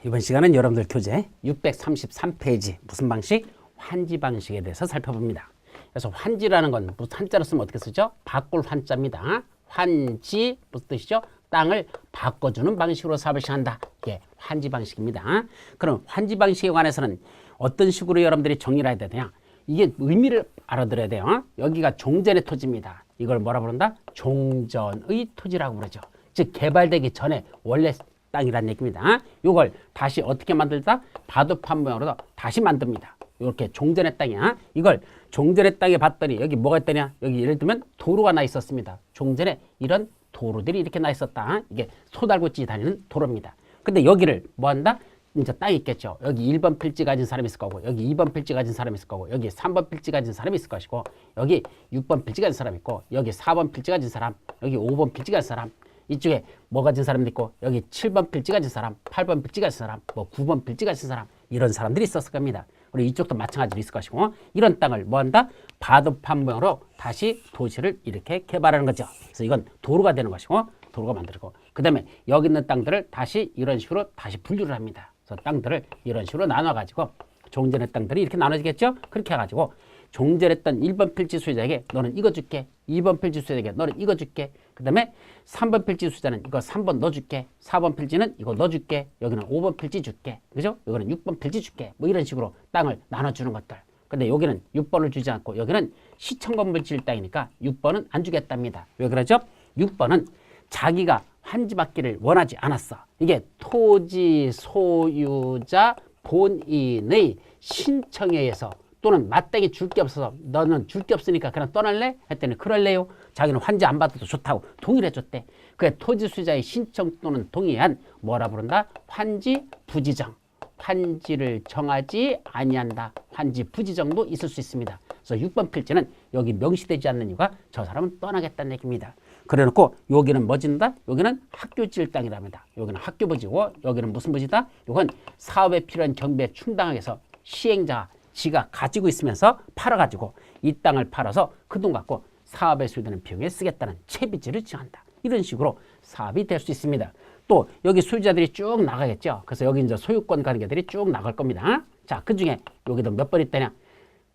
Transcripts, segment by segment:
이번 시간은 여러분들 교재 633페이지 무슨 방식? 환지 방식에 대해서 살펴봅니다. 그래서 환지라는 건 무슨 한자로 쓰면 어떻게 쓰죠? 바꿀 환자입니다. 환지 무슨 뜻이죠? 땅을 바꿔주는 방식으로 사업을 시작한다. 이게 환지 방식입니다. 그럼 환지 방식에 관해서는 어떤 식으로 여러분들이 정리를 해야 되냐? 이게 의미를 알아들어야 돼요. 여기가 종전의 토지입니다. 이걸 뭐라 부른다? 종전의 토지라고 부르죠. 즉 개발되기 전에 원래 땅이란 얘기입니다. 이걸 다시 어떻게 만들다? 바둑판 모양으로 다시 만듭니다. 이렇게 종전의 땅이야. 이걸 종전의 땅에 봤더니 여기 뭐가 있더냐? 여기 예를 들면 도로가 나 있었습니다. 종전에 이런 도로들이 이렇게 나 있었다. 이게 소달구치 다니는 도로입니다. 근데 여기를 뭐 한다? 이제 땅이 있겠죠. 여기 1번 필지 가진 사람이 있을 거고, 여기 2번 필지 가진 사람이 있을 거고, 여기 3번 필지 가진 사람이 있을 것이고, 여기 6번 필지 가진 사람이 있고, 여기 4번 필지 가진 사람, 여기 5번 필지 가진 사람, 이쪽에 뭐 가진 사람도 있고, 여기 7번 필지 가진 사람, 8번 필지 가진 사람, 뭐 9번 필지 가진 사람, 이런 사람들이 있었을 겁니다. 그리고 이쪽도 마찬가지로 있을 것이고, 이런 땅을 뭐 한다? 바둑판 모양으로 다시 도시를 이렇게 개발하는 거죠. 그래서 이건 도로가 되는 것이고, 도로가 만들고, 그 다음에 여기 있는 땅들을 다시 이런 식으로 다시 분류를 합니다. 그래서 땅들을 이런 식으로 나눠가지고, 종전의 땅들이 이렇게 나눠지겠죠? 그렇게 해가지고, 종전했던 1번 필지 소유자에게 너는 이거 줄게. 2번 필지 소유자에게 너는 이거 줄게. 그 다음에 3번 필지 소유자는 이거 3번 넣어줄게. 4번 필지는 이거 넣어줄게. 여기는 5번 필지 줄게. 그죠? 여기는 6번 필지 줄게. 뭐 이런 식으로 땅을 나눠주는 것들. 근데 여기는 6번을 주지 않고 여기는 시청 건물 지을 땅이니까 6번은 안 주겠답니다. 왜 그러죠? 6번은 자기가 환지받기를 원하지 않았어. 이게 토지 소유자 본인의 신청에 의해서 또는 마땅히 줄 게 없어서 너는 줄 게 없으니까 그냥 떠날래? 했더니 그럴래요. 자기는 환지 안 받아도 좋다고 동의를 해줬대. 그게 토지 소유자의 신청 또는 동의한 뭐라 부른다? 환지 부지정. 환지를 정하지 아니한다. 환지 부지정도 있을 수 있습니다. 그래서 6번 필지는 여기 명시되지 않는 이유가 저 사람은 떠나겠다는 얘기입니다. 그래놓고 여기는 뭐 짓는다? 여기는 학교 지을 땅이랍니다. 여기는 학교 부지고 여기는 무슨 부지다? 이건 사업에 필요한 경비에 충당하기 위해서 시행자가 지가 가지고 있으면서 팔아가지고 이 땅을 팔아서 그 돈 갖고 사업에 소요되는 비용에 쓰겠다는 채비지를 정한다. 이런 식으로 사업이 될 수 있습니다. 또 여기 소유자들이 쭉 나가겠죠. 그래서 여기 이제 소유권 관계들이 쭉 나갈 겁니다. 자, 그 중에 여기도 몇 번 있다냐?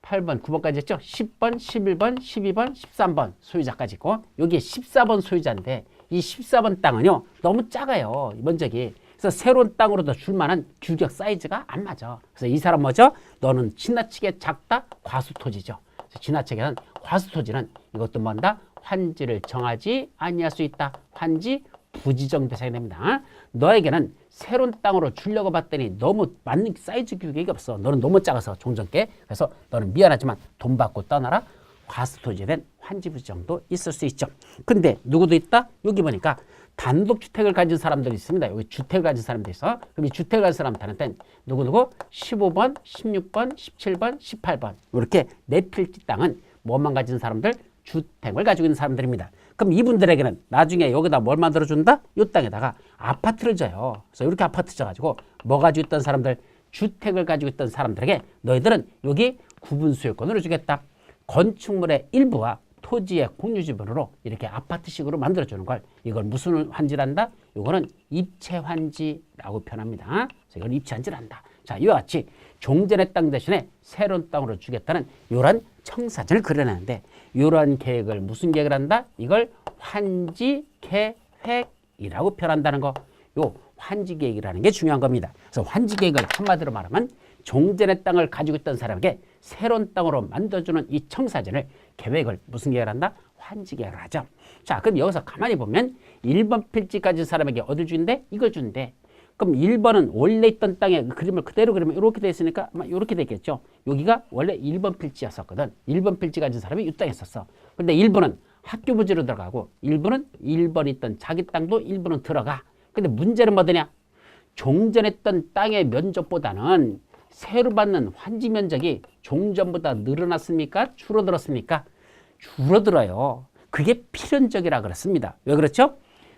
8번, 9번까지 했죠. 10번, 11번, 12번, 13번 소유자까지 있고 여기 14번 소유자인데 이 14번 땅은요 너무 작아요. 면적이. 그래서 새로운 땅으로도 줄 만한 규격 사이즈가 안 맞아. 그래서 이 사람 뭐죠? 너는 지나치게 작다? 과수토지죠. 지나치게 한 과수토지는 이것도 뭔다? 환지를 정하지 아니할 수 있다. 환지 부지정 대상이 됩니다. 너에게는 새로운 땅으로 주려고 봤더니 너무 맞는 사이즈 규격이 없어. 너는 너무 작아서 종전께. 그래서 너는 미안하지만 돈 받고 떠나라. 과수토지에 된 환지 부지정도 있을 수 있죠. 근데 누구도 있다? 여기 보니까 단독주택을 가진 사람들이 있습니다. 여기 주택을 가진 사람들이 있어. 그럼 이 주택을 가진 사람들한테는 누구누구 15번, 16번, 17번, 18번 이렇게 네 필지 땅은 뭐만 가진 사람들? 주택을 가지고 있는 사람들입니다. 그럼 이분들에게는 나중에 여기다 뭘 만들어준다? 이 땅에다가 아파트를 줘요. 그래서 이렇게 아파트 줘가지고 뭐 가지고 있던 사람들? 주택을 가지고 있던 사람들에게 너희들은 여기 구분 수요권을 주겠다. 건축물의 일부와 토지의 공유지분으로 이렇게 아파트식으로 만들어주는 걸 이걸 무슨 환지란다? 이거는 입체환지라고 표현합니다. 그래서 이걸 입체환지란다. 자, 이와 같이 종전의 땅 대신에 새로운 땅으로 주겠다는 이런 청사진을 그려내는데 이런 계획을 무슨 계획을 한다? 이걸 환지 계획이라고 표현한다는 거. 요 환지 계획이라는 게 중요한 겁니다. 그래서 환지 계획을 한마디로 말하면 종전의 땅을 가지고 있던 사람에게 새로운 땅으로 만들어주는 이 청사진을 계획을 무슨 계획을 한다? 환지 계획을 하죠. 자, 그럼 여기서 가만히 보면 1번 필지 가진 사람에게 어딜 주는데? 이걸 주는데 그럼 1번은 원래 있던 땅에 그 그림을 그대로 그리면 이렇게 돼 있으니까 아마 이렇게 되겠죠. 여기가 원래 1번 필지였었거든. 1번 필지 가진 사람이 이 땅에 있었어. 근데 1번은 학교 부지로 들어가고 1번은 1번 있던 자기 땅도 1번은 들어가. 근데 문제는 뭐더냐? 종전했던 땅의 면적보다는 새로 받는 환지 면적이 종전보다 늘어났습니까? 줄어들었습니까? 줄어들어요. 그게 필연적이라 그렇습니다. 왜 그렇죠?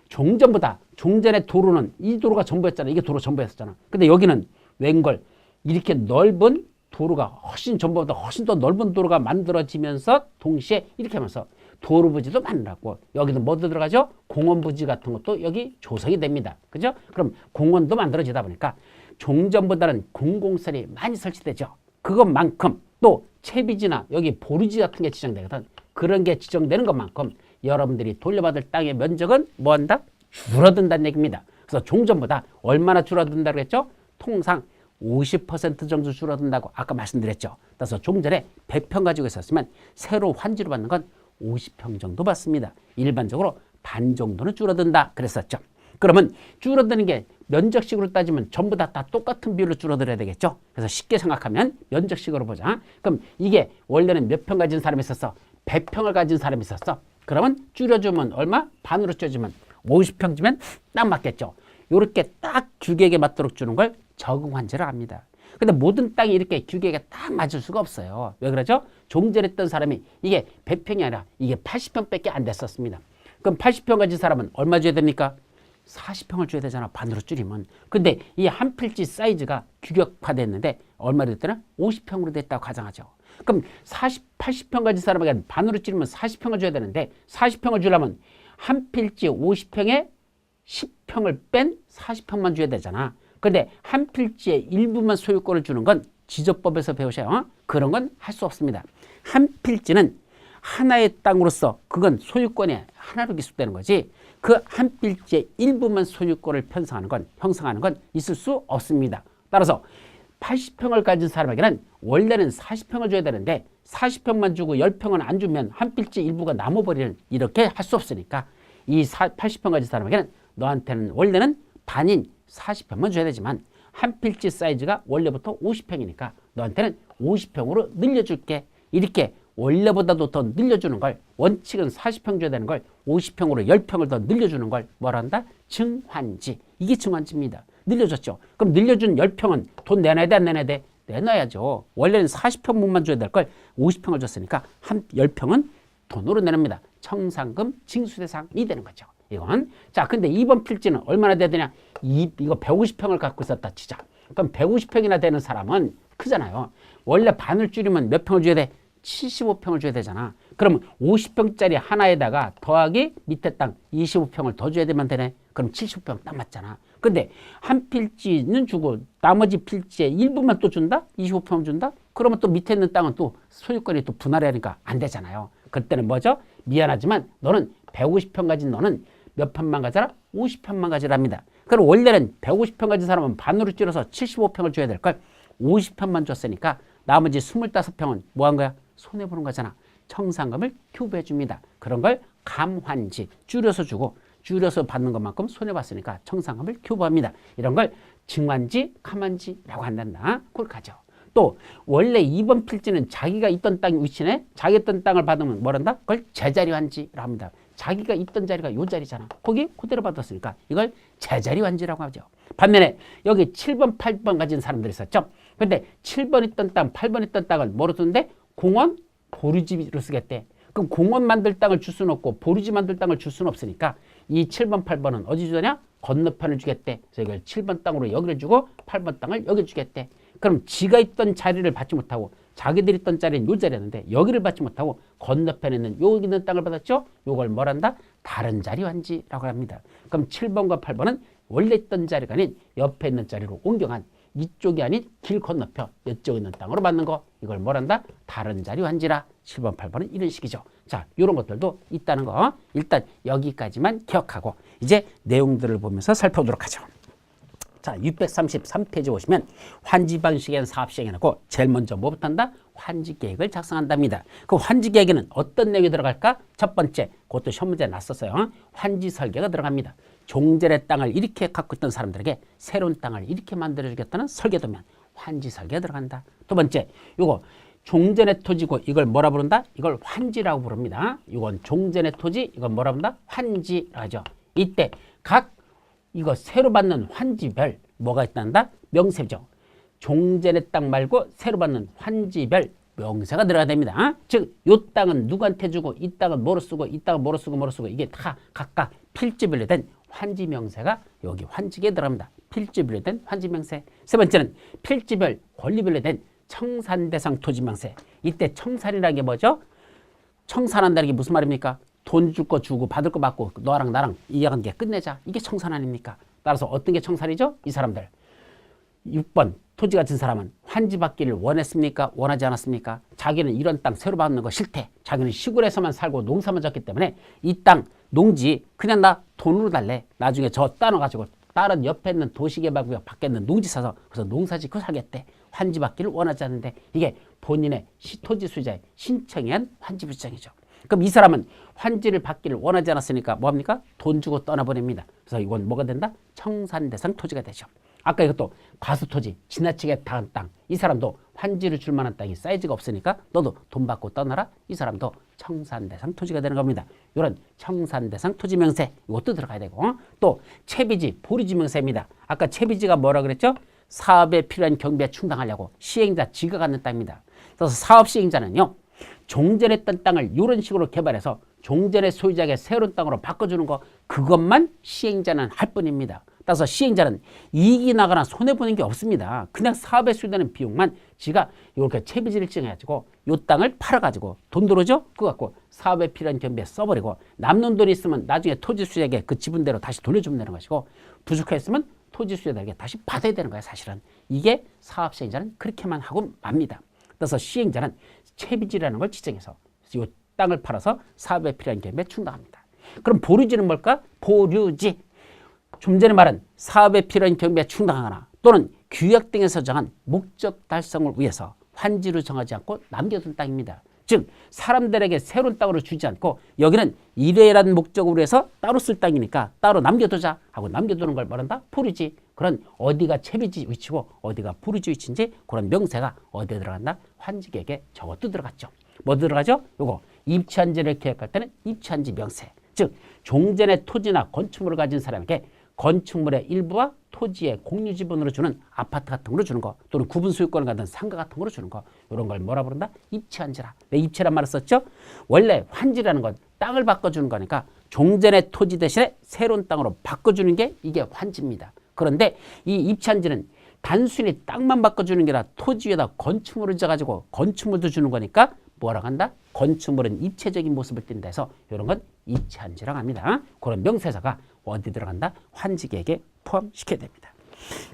종전보다 종전의 도로는 이 도로가 전부였잖아. 이게 도로 전부였었잖아. 근데 여기는 웬걸 이렇게 넓은 도로가 훨씬 전보다 훨씬 더 넓은 도로가 만들어지면서 동시에 이렇게 하면서 도로 부지도 만들었고 여기도 뭐도 들어가죠? 공원 부지 같은 것도 여기 조성이 됩니다. 그죠? 그럼 공원도 만들어지다 보니까 종전보다는 공공선이 많이 설치되죠. 그것만큼 또 채비지나 여기 보루지 같은 게 지정되거든. 그런 게 지정되는 것만큼 여러분들이 돌려받을 땅의 면적은 뭐한다? 줄어든다는 얘기입니다. 그래서 종전보다 얼마나 줄어든다고 했죠? 통상 50% 정도 줄어든다고 아까 말씀드렸죠. 그래서 종전에 100평 가지고 있었으면 새로 환지로 받는 건 50평 정도 받습니다. 일반적으로 반 정도는 줄어든다 그랬었죠. 그러면 줄어드는 게 면적식으로 따지면 전부 다 똑같은 비율로 줄어들어야 되겠죠. 그래서 쉽게 생각하면 면적식으로 보자. 그럼 이게 원래는 몇 평 가진 사람이 있었어? 100평을 가진 사람이 있었어. 그러면 줄여주면 얼마? 반으로 줄여주면 50평 주면 딱 맞겠죠. 이렇게 딱 규격에 맞도록 주는 걸 적응환지라고 합니다. 근데 모든 땅이 이렇게 규격에 딱 맞을 수가 없어요. 왜 그러죠? 종전했던 사람이 이게 100평이 아니라 이게 80평밖에 안 됐었습니다. 그럼 80평 가진 사람은 얼마 줘야 됩니까? 40평을 줘야 되잖아. 반으로 줄이면. 근데 이 한 필지 사이즈가 규격화됐는데 얼마로 됐더라? 50평으로 됐다고 가정하죠. 그럼 80평 가진 사람에게 반으로 줄이면 40평을 줘야 되는데 40평을 주려면 한 필지 50평에 10평을 뺀 40평만 줘야 되잖아. 근데 한 필지의 일부만 소유권을 주는 건 지적법에서 배우셔요. 그런 건 할 수 없습니다. 한 필지는 하나의 땅으로서 그건 소유권이 하나로 기술되는 거지 그 한 필지의 일부만 소유권을 형성하는 건 있을 수 없습니다. 따라서 80평을 가진 사람에게는 원래는 40평을 줘야 되는데 40평만 주고 10평은 안 주면 한 필지 일부가 남아버리는 이렇게 할 수 없으니까 이 80평 가진 사람에게는 너한테는 원래는 반인 40평만 줘야 되지만 한 필지 사이즈가 원래부터 50평이니까 너한테는 50평으로 늘려줄게. 이렇게 원래보다도 더 늘려주는 걸 원칙은 40평 줘야 되는 걸 50평으로 10평을 더 늘려주는 걸 뭐라 한다? 증환지. 이게 증환지입니다. 늘려줬죠. 그럼 늘려준 10평은 돈 내놔야 돼? 안 내놔야 돼? 내놔야죠. 원래는 40평만 줘야 될 걸 50평을 줬으니까 한 10평은 돈으로 내놓습니다. 청산금 징수대상이 되는 거죠. 이건. 자, 근데 이번 필지는 얼마나 돼야 되냐? 이거 150평을 갖고 있었다 치자. 그럼 150평이나 되는 사람은 크잖아요. 원래 반을 줄이면 몇 평을 줘야 돼? 75평을 줘야 되잖아. 그러면 50평짜리 하나에다가 더하기 밑에 땅 25평을 더 줘야 되면 되네. 그럼 75평 딱 맞잖아. 근데 한 필지는 주고 나머지 필지의 일부만 또 준다? 25평 준다? 그러면 또 밑에 있는 땅은 또 소유권이 또 분할해야 하니까 안 되잖아요. 그때는 뭐죠? 미안하지만 너는 150평 가진 너는 몇 편만 가져라? 50편만 가지랍니다. 그럼 원래는 150평 가진 사람은 반으로 줄여서 75평을 줘야 될 걸 50편만 줬으니까 나머지 25평은 뭐 한 거야? 손해보는 거잖아. 청산금을 교부해 줍니다. 그런 걸 감환지, 줄여서 주고 줄여서 받는 것만큼 손해봤으니까 청산금을 교부합니다. 이런 걸 증환지, 감환지라고 한단다. 그걸 가져. 또 원래 2번 필지는 자기가 있던 땅 위치네. 자기 있던 땅을 받으면 뭐란다? 그걸 제자리환지라고 합니다. 자기가 있던 자리가 요 자리잖아. 거기 그대로 받았으니까 이걸 제자리환지라고 하죠. 반면에 여기 7번, 8번 가진 사람들이 있었죠. 근데 7번 있던 땅, 8번 있던 땅을 뭐로 쓰는데? 공원, 보루지로 쓰겠대. 그럼 공원 만들 땅을 줄 수는 없고 보루지 만들 땅을 줄 수는 없으니까 이 7번, 8번은 어디 주냐? 건너편을 주겠대. 그래서 이걸 7번 땅으로 여기를 주고 8번 땅을 여기 주겠대. 그럼 지가 있던 자리를 받지 못하고 자기들이 있던 자리는 요 자리였는데 여기를 받지 못하고 건너편에 있는 여기 있는 땅을 받았죠? 요걸 뭐란다? 다른 자리 환지라고 합니다. 그럼 7번과 8번은 원래 있던 자리가 아닌 옆에 있는 자리로 옮겨간 이쪽이 아닌 길 건너편 이쪽에 있는 땅으로 받는 거 이걸 뭐란다? 다른 자리 환지라. 7번, 8번은 이런 식이죠. 자, 이런 것들도 있다는 거 일단 여기까지만 기억하고 이제 내용들을 보면서 살펴보도록 하죠. 자, 633페이지 보시면 환지 방식의 사업 시행해놓고 제일 먼저 뭐부터 한다? 환지 계획을 작성한답니다. 그 환지 계획에는 어떤 내용이 들어갈까? 첫 번째, 그것도 시험 문제에 났었어요. 환지 설계가 들어갑니다. 종전의 땅을 이렇게 갖고 있던 사람들에게 새로운 땅을 이렇게 만들어주겠다는 설계도면 환지 설계가 들어간다. 두 번째, 요거 종전의 토지고 이걸 뭐라 부른다? 이걸 환지라고 부릅니다. 이건 종전의 토지, 이건 뭐라 부른다? 환지라고 하죠. 이때 각 이거 새로 받는 환지별 뭐가 있단다? 명세죠. 종전의 땅 말고 새로 받는 환지별 명세가 들어가야 됩니다. 즉, 이 땅은 누구한테 주고 이 땅은 뭐로 쓰고 이 땅은 뭐로 쓰고 이게 다 각각 필지별로 된 환지 명세가 여기 환지계에 들어갑니다. 필지별로 된 환지 명세. 세 번째는 필지별 권리별로 된 청산 대상 토지 명세. 이때 청산이라는 게 뭐죠? 청산한다는 게 무슨 말입니까? 돈 줄 거 주고 받을 거 받고 너랑 나랑 이해관계 끝내자. 이게 청산 아닙니까? 따라서 어떤 게 청산이죠? 이 사람들. 6번 토지 가진 사람은 환지 받기를 원했습니까? 원하지 않았습니까? 자기는 이런 땅 새로 받는 거 싫대. 자기는 시골에서만 살고 농사만 졌기 때문에 이 땅 농지 그냥 나 돈으로 달래. 나중에 저 따눠가지고 다른 옆에 있는 도시개발구역 밖에 있는 농지 사서 그래서 농사 짓고 살겠대. 환지 받기를 원하지 않는데 이게 본인의 토지 소유자의 신청에 의한 환지 부정이죠. 그럼 이 사람은 환지를 받기를 원하지 않았으니까 뭐합니까? 돈 주고 떠나보냅니다. 그래서 이건 뭐가 된다? 청산대상 토지가 되죠. 아까 이것도 과수토지, 지나치게 다한 땅. 이 사람도 환지를 줄 만한 땅이 사이즈가 없으니까 너도 돈 받고 떠나라. 이 사람도 청산대상 토지가 되는 겁니다. 이런 청산대상 토지 명세 이것도 들어가야 되고 또 채비지, 보리지 명세입니다. 아까 채비지가 뭐라 그랬죠? 사업에 필요한 경비에 충당하려고 시행자 지가 갖는 땅입니다. 그래서 사업 시행자는요. 종전했던 땅을 이런 식으로 개발해서 종전의 소유자에게 새로운 땅으로 바꿔주는 거 그것만 시행자는 할 뿐입니다. 따라서 시행자는 이익이 나거나 손해보는 게 없습니다. 그냥 사업에 수요되는 비용만 지가 이렇게 채비지를 정해가지고 이 땅을 팔아가지고 돈 들어오죠? 그거 갖고 사업에 필요한 경비에 써버리고 남는 돈이 있으면 나중에 토지 수요자에게 그 지분대로 다시 돌려주면 되는 것이고 부족했으면 토지 수요자에게 다시 받아야 되는 거예요. 사실은 이게 사업 시행자는 그렇게만 하고 맙니다. 그래서 시행자는 채비지라는 걸 지정해서 이 땅을 팔아서 사업에 필요한 경비에 충당합니다. 그럼 보류지는 뭘까? 보류지. 좀 전에 말한 사업에 필요한 경비에 충당하거나 또는 규약 등에서 정한 목적 달성을 위해서 환지로 정하지 않고 남겨둔 땅입니다. 즉 사람들에게 새로운 땅으로 주지 않고 여기는 이래라는 목적으로 해서 따로 쓸 땅이니까 따로 남겨두자 하고 남겨두는 걸 말한다? 보류지. 그런 어디가 채비지 위치고 어디가 보류지 위치인지 그런 명세가 어디에 들어간다? 환지계획에 저것도 들어갔죠. 뭐 들어가죠? 요거 입주한지를 계획할 때는 입주한지 명세. 즉 종전의 토지나 건축물을 가진 사람에게 건축물의 일부와 토지의 공유 지분으로 주는 아파트 같은 거로 주는 거 또는 구분 소유권을 갖는 상가 같은 거로 주는 거 이런 걸 뭐라 부른다? 입주한지라. 왜 입주란 말을 썼죠? 원래 환지라는 건 땅을 바꿔주는 거니까 종전의 토지 대신에 새로운 땅으로 바꿔주는 게 이게 환지입니다. 그런데 이 입주한지는 단순히 땅만 바꿔주는 게 아니라 토지 위에다 건축물을 져가지고 건축물도 주는 거니까 뭐라고 한다? 건축물은 입체적인 모습을 띈다 해서 이런 건 입체한지라고 합니다. 그런 명세서가 어디 들어간다? 환지계획에 포함시켜야 됩니다.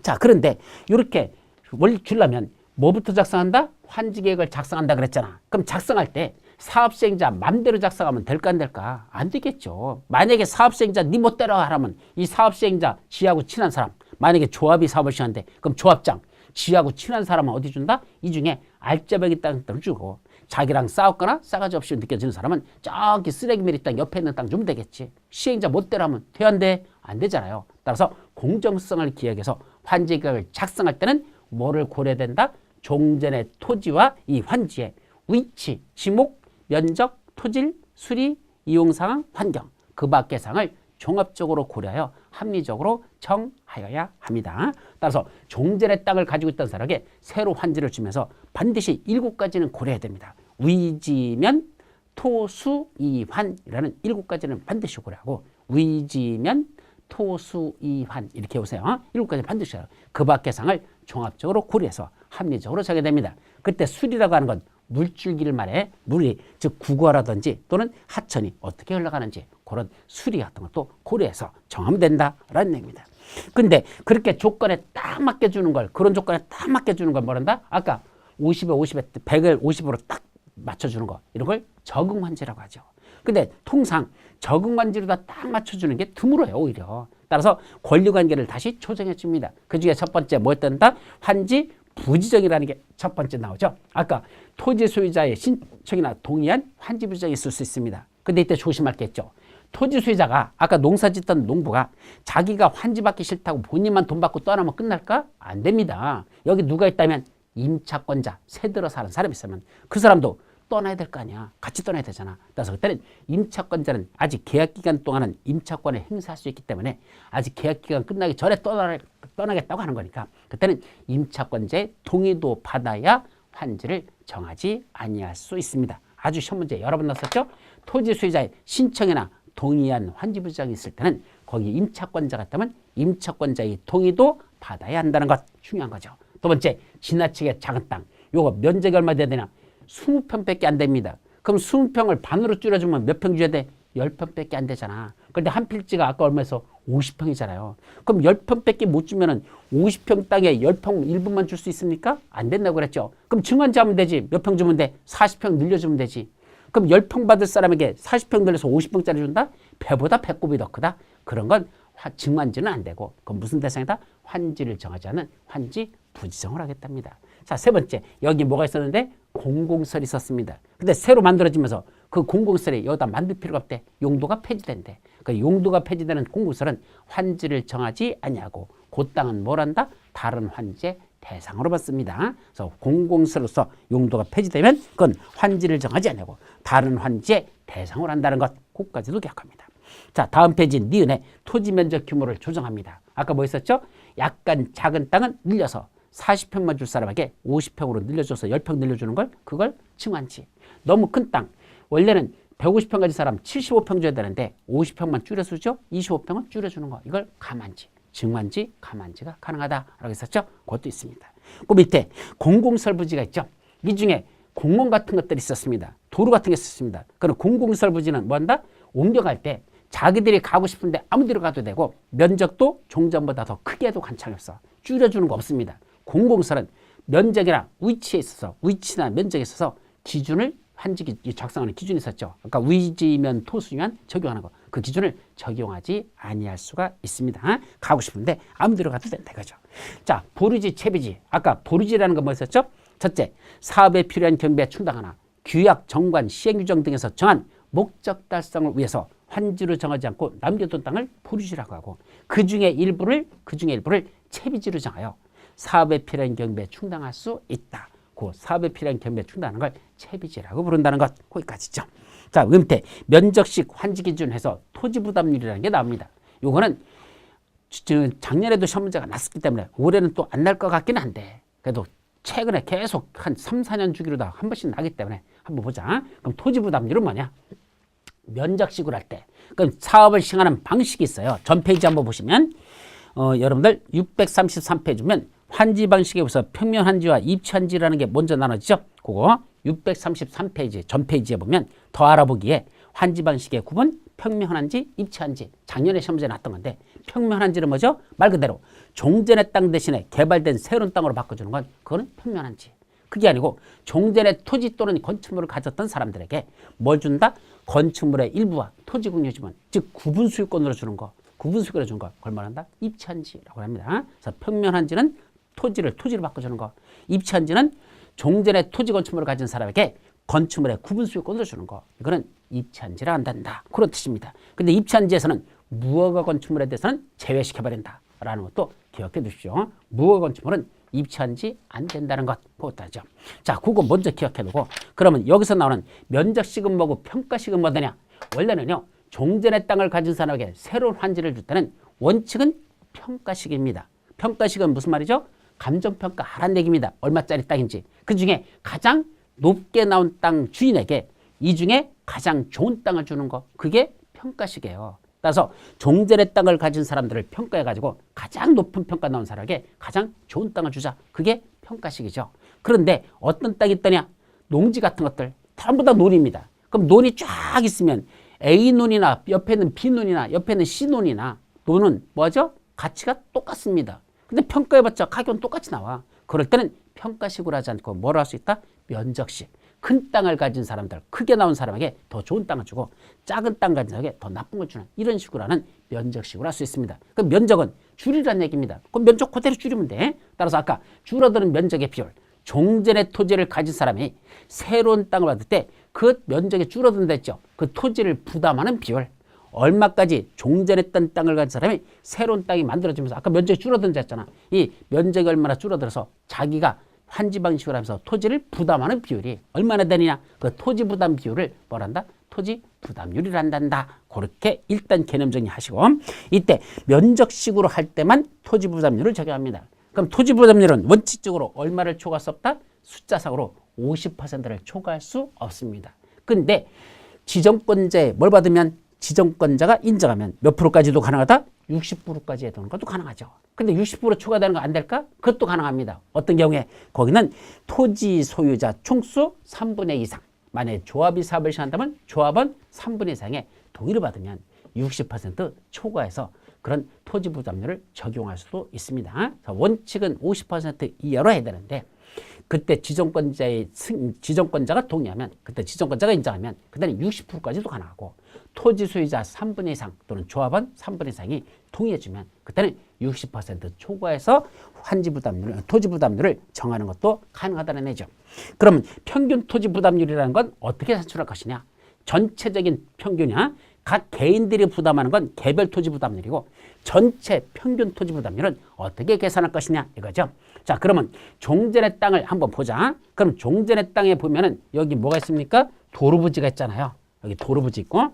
자, 그런데 이렇게 뭘 주려면 뭐부터 작성한다? 환지계획을 작성한다 그랬잖아. 그럼 작성할 때 사업시행자 맘대로 작성하면 될까 안 될까? 안 되겠죠. 만약에 사업시행자 네 멋대로 하라면 이 사업시행자 지하고 친한 사람 만약에 조합이 사업을 시행하는데 그럼 조합장 지하고 친한 사람은 어디 준다? 이 중에 알짜배기 땅을 주고 자기랑 싸웠거나 싸가지 없이 느껴지는 사람은 저기 쓰레기 매리 땅 옆에 있는 땅 주면 되겠지. 시행자 멋대로 하면 돼 안 돼? 안 되잖아요. 따라서 공정성을 기획해서 환지계획을 작성할 때는 뭐를 고려해야 된다? 종전의 토지와 이 환지의 위치, 지목, 면적, 토질, 수리, 이용상황, 환경 그 밖의 사항을 종합적으로 고려하여 합리적으로 정하여야 합니다. 따라서 종전의 땅을 가지고 있던 사람에게 새로 환지를 주면서 반드시 7가지는 고려해야 됩니다. 위지면, 토수, 이환이라는 7가지는 반드시 고려하고 위지면, 토수, 이환 이렇게 보세요. 7가지 반드시 해요. 그 밖의 사항을 종합적으로 고려해서 합리적으로 정해야 됩니다. 그때 수리라고 하는 건 물줄기를 말해 물이 즉 국어라든지 또는 하천이 어떻게 흘러가는지 그런 수리 같은 것도 고려해서 정하면 된다라는 얘기입니다. 근데 그렇게 조건에 딱 맞게 주는 걸 그런 조건에 딱 맞게 주는 걸 뭐란다? 아까 50에 50에 100을 50으로 딱 맞춰주는 거 이런 걸 적응환지라고 하죠. 근데 통상 적응환지로다 딱 맞춰주는 게 드물어요 오히려. 따라서 권리관계를 다시 조정해 줍니다. 그 중에 첫 번째 뭐였던다? 환지 부지정이라는 게 첫 번째 나오죠. 아까 토지 소유자의 신청이나 동의한 환지 부지정이 있을 수 있습니다. 근데 이때 조심할 게 있죠. 토지 소유자가 아까 농사 짓던 농부가 자기가 환지 받기 싫다고 본인만 돈 받고 떠나면 끝날까? 안 됩니다. 여기 누가 있다면 임차권자, 새들어 사는 사람이 있으면 그 사람도 떠나야 될 거 아니야. 같이 떠나야 되잖아. 따라서 그때는 임차권자는 아직 계약기간 동안은 임차권을 행사할 수 있기 때문에 아직 계약기간 끝나기 전에 떠나겠다고 하는 거니까 그때는 임차권자의 동의도 받아야 환지를 정하지 아니할 수 있습니다. 아주 시험 문제 여러 번 나왔었죠. 토지 소유자의 신청이나 동의한 환지 부지정이 있을 때는 거기 임차권자가 있다면 임차권자의 동의도 받아야 한다는 것 중요한 거죠. 두 번째, 지나치게 작은 땅. 요거 면적이 얼마 돼야 되나? 20평밖에 안 됩니다. 그럼 20평을 반으로 줄여주면 몇 평 줘야 돼? 10평밖에 안 되잖아. 그런데 한 필지가 아까 얼마에서 50평이잖아요. 그럼 10평밖에 못 주면은 50평 땅에 10평 일부만 줄 수 있습니까? 안 된다고 그랬죠. 그럼 증환지 하면 되지. 몇 평 주면 돼? 40평 늘려주면 되지. 그럼 10평 받을 사람에게 40평 늘려서 50평짜리 준다? 배보다 배꼽이 더 크다? 그런 건 증환지는 안 되고, 그건 무슨 대상이다? 환지를 정하지 않은 환지 부지정을 하겠답니다. 자, 세 번째. 여기 뭐가 있었는데? 공공설이 있었습니다. 근데 새로 만들어지면서 그 공공설이 여기다 만들 필요가 없대. 용도가 폐지된대. 그 용도가 폐지되는 공공설은 환지를 정하지 아니하고 그 땅은 뭘 한다? 다른 환지의 대상으로 받습니다. 그래서 공공설로서 용도가 폐지되면 그건 환지를 정하지 아니하고 다른 환지의 대상으로 한다는 것. 그것까지도 기억합니다. 자, 다음 페이지 니은의 토지 면적 규모를 조정합니다. 아까 뭐 있었죠? 약간 작은 땅은 늘려서 40평만 줄 사람에게 50평으로 늘려줘서 10평 늘려주는 걸, 그걸 증환지. 너무 큰 땅, 원래는 150평 가진 사람 75평 줘야 되는데 50평만 줄여주죠. 25평은 줄여주는 거, 이걸 감환지. 증환지, 감환지가 가능하다라고 했었죠. 그것도 있습니다. 그 밑에 공공설부지가 있죠. 이 중에 공원 같은 것들이 있었습니다. 도로 같은 게 있었습니다. 그럼 공공설부지는 뭐 한다? 옮겨갈 때 자기들이 가고 싶은데 아무 데로 가도 되고 면적도 종전보다 더 크게 해도 관찰이 없어. 줄여주는 거 없습니다. 공공설은 면적이나 위치에 있어서, 위치나 면적에 있어서 기준을 환지 작성하는 기준이 있었죠. 아까 위지면 토수면 적용하는 거, 그 기준을 적용하지 아니할 수가 있습니다. 가고 싶은데 아무 데로 가도 된다 이거죠. 자, 보류지, 채비지. 아까 보류지라는 건 뭐였었죠? 첫째, 사업에 필요한 경비에 충당하나 규약, 정관, 시행규정 등에서 정한 목적 달성을 위해서 환지로 정하지 않고 남겨둔 땅을 보류지라고 하고, 그 중에 일부를 채비지로 정하여 사업에 필요한 경비에 충당할 수 있다. 그 사업에 필요한 경비에 충당하는 걸 채비지라고 부른다는 것, 거기까지죠. 자, 은폐, 면적식 환지 기준해서 토지 부담률이라는 게 나옵니다. 요거는 작년에도 시험 문제가 났었기 때문에 올해는 또 안 날 것 같기는 한데, 그래도 최근에 계속 한 3, 4년 주기로 다 한 번씩 나기 때문에 한번 보자. 그럼 토지 부담률은 뭐냐? 면적식으로 할 때, 그럼 사업을 시행하는 방식이 있어요. 전 페이지 한번 보시면 여러분들 633페이지면 환지 방식에 우선 평면 환지와 입지 환지라는 게 먼저 나눠지죠. 그거 633페이지 전 페이지에 보면 더 알아보기에 환지 방식의 구분, 평면 환지, 입지 환지. 작년에 시험 문제 났던 건데, 평면 환지는 뭐죠? 말 그대로 종전의 땅 대신에 개발된 새로운 땅으로 바꿔주는 건, 그거는 평면 환지. 그게 아니고 종전의 토지 또는 건축물을 가졌던 사람들에게 뭘 준다? 건축물의 일부와 토지 공유지분, 즉 구분 소유권으로 주는 거, 구분 소유권으로 주는 거, 그걸 말한다? 입지 환지라고 합니다. 그래서 평면 환지는 토지를 바꿔주는 거, 입지 환지는 종전의 토지 건축물을 가진 사람에게 건축물의 구분 소유권으로 주는 거, 이거는 입지 환지라 한단다. 그런 뜻입니다. 근데 입지 환지에서는 무허가 건축물에 대해서는 제외시켜버린다 라는 것도 기억해 두십시오. 무허가 건축물은 입지 환지 안 된다는 것, 그것도 하죠. 자, 그거 먼저 기억해 두고, 그러면 여기서 나오는 면적식은 뭐고 평가식은 뭐냐? 원래는요, 종전의 땅을 가진 사람에게 새로운 환지를 줄 때는 원칙은 평가식입니다. 평가식은 무슨 말이죠? 감정평가 하란 얘기입니다. 얼마짜리 땅인지. 그 중에 가장 높게 나온 땅 주인에게 이 중에 가장 좋은 땅을 주는 거, 그게 평가식이에요. 따라서 종전의 땅을 가진 사람들을 평가해가지고 가장 높은 평가 나온 사람에게 가장 좋은 땅을 주자. 그게 평가식이죠. 그런데 어떤 땅이 있더냐? 농지 같은 것들 전부 다 논입니다. 그럼 논이 쫙 있으면 A 논이나 옆에는 B 논이나 옆에는 C 논이나 논은 뭐죠? 가치가 똑같습니다. 근데 평가해봤자 가격은 똑같이 나와. 그럴 때는 평가식으로 하지 않고 뭘 할 수 있다? 면적식. 큰 땅을 가진 사람들, 크게 나온 사람에게 더 좋은 땅을 주고 작은 땅 가진 사람에게 더 나쁜 걸 주는, 이런 식으로 하는 면적식으로 할 수 있습니다. 그럼 면적은 줄이라는 얘기입니다. 그럼 면적 그대로 줄이면 돼. 따라서 아까 줄어드는 면적의 비율, 종전의 토지를 가진 사람이 새로운 땅을 받을 때 그 면적이 줄어든다 했죠. 그 토지를 부담하는 비율, 얼마까지 종전했던 땅을 가진 사람이 새로운 땅이 만들어지면서 아까 면적이 줄어든다 했잖아. 이 면적이 얼마나 줄어들어서 자기가 환지 방식으로 하면서 토지를 부담하는 비율이 얼마나 되느냐, 그 토지 부담 비율을 뭐란다? 토지 부담률이라 한다. 그렇게 일단 개념 정리하시고, 이때 면적식으로 할 때만 토지 부담률을 적용합니다. 그럼 토지 부담률은 원칙적으로 얼마를 초과할 수 없다? 숫자상으로 50%를 초과할 수 없습니다. 근데 지정권자에 뭘 받으면, 지정권자가 인정하면 몇 프로까지도 가능하다? 60%까지 해두는 것도 가능하죠. 근데 60% 초과되는 거 안 될까? 그것도 가능합니다. 어떤 경우에? 거기는 토지 소유자 총수 3분의 2 이상. 만약에 조합이 사업을 시행한다면 조합원 3분의 2 이상의 동의를 받으면 60% 초과해서 그런 토지 부담률을 적용할 수도 있습니다. 원칙은 50% 이하로 해야 되는데 그때 지정권자가 동의하면, 그때 지정권자가 인정하면 그때는 60%까지도 가능하고, 토지 소유자 3분의 2 이상 또는 조합원 3분의 2 이상이 동의해주면 그때는 60% 초과해서 토지 부담률을 정하는 것도 가능하다는 얘기죠. 그러면 평균 토지 부담률이라는 건 어떻게 산출할 것이냐? 전체적인 평균이야. 각 개인들이 부담하는 건 개별 토지 부담률이고, 전체 평균 토지 부담률은 어떻게 계산할 것이냐 이거죠. 자, 그러면 종전의 땅을 한번 보자. 그럼 종전의 땅에 보면은 여기 뭐가 있습니까? 도로부지가 있잖아요. 여기 도로부지 있고,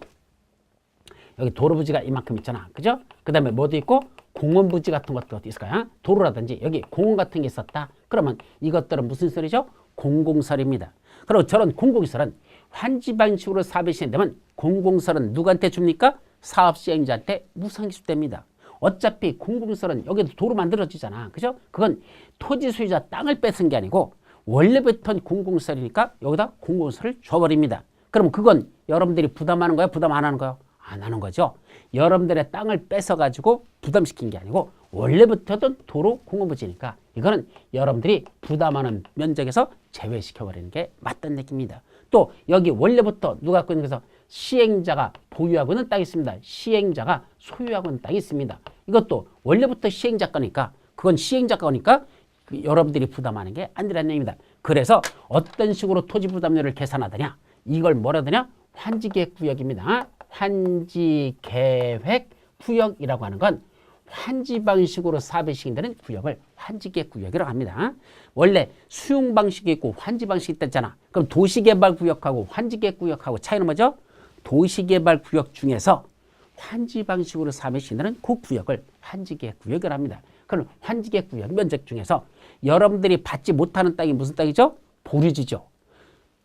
여기 도로부지가 이만큼 있잖아. 그죠? 그 다음에 뭐도 있고, 공원부지 같은 것도 있을까요? 도로라든지 여기 공원 같은 게 있었다. 그러면 이것들은 무슨 시설이죠? 공공시설입니다. 그리고 저런 공공시설은 환지 방식으로 사업이 시행되면 공공시설은 누구한테 줍니까? 사업 시행자한테 무상기수됩니다. 어차피 공공시설은 여기도 도로 만들어지잖아. 그죠? 그건 토지 소유자 땅을 뺏은 게 아니고 원래부터는 공공시설이니까 여기다 공공시설을 줘버립니다. 그럼 그건 여러분들이 부담하는 거야? 부담 안 하는 거야? 안 하는 거죠. 여러분들의 땅을 뺏어가지고 부담시킨 게 아니고 원래부터도 도로 공공부지니까 이거는 여러분들이 부담하는 면적에서 제외시켜버리는 게 맞다는 얘기입니다. 또 여기 원래부터 누가 갖고 있는 것에서 시행자가 보유하고 있는 땅이 있습니다. 시행자가 소유하고 있는 땅이 있습니다. 이것도 원래부터 시행자 거니까 그건 시행자 거니까 여러분들이 부담하는 게 아니라는 얘기입니다. 그래서 어떤 식으로 토지 부담률을 계산하느냐, 이걸 뭐라 하느냐, 환지계획 구역입니다. 환지계획 구역이라고 하는 건 환지 방식으로 사업이 시행되는 구역을 환지계획 구역이라고 합니다. 원래 수용 방식이 있고 환지 방식이 있잖아. 그럼 도시개발 구역하고 환지계획 구역하고 차이는 뭐죠? 도시개발 구역 중에서 환지 방식으로 사업이 시행되는 그 구역을 환지계획 구역이라고 합니다. 그럼 환지계획 구역 면적 중에서 여러분들이 받지 못하는 땅이 무슨 땅이죠? 보류지죠.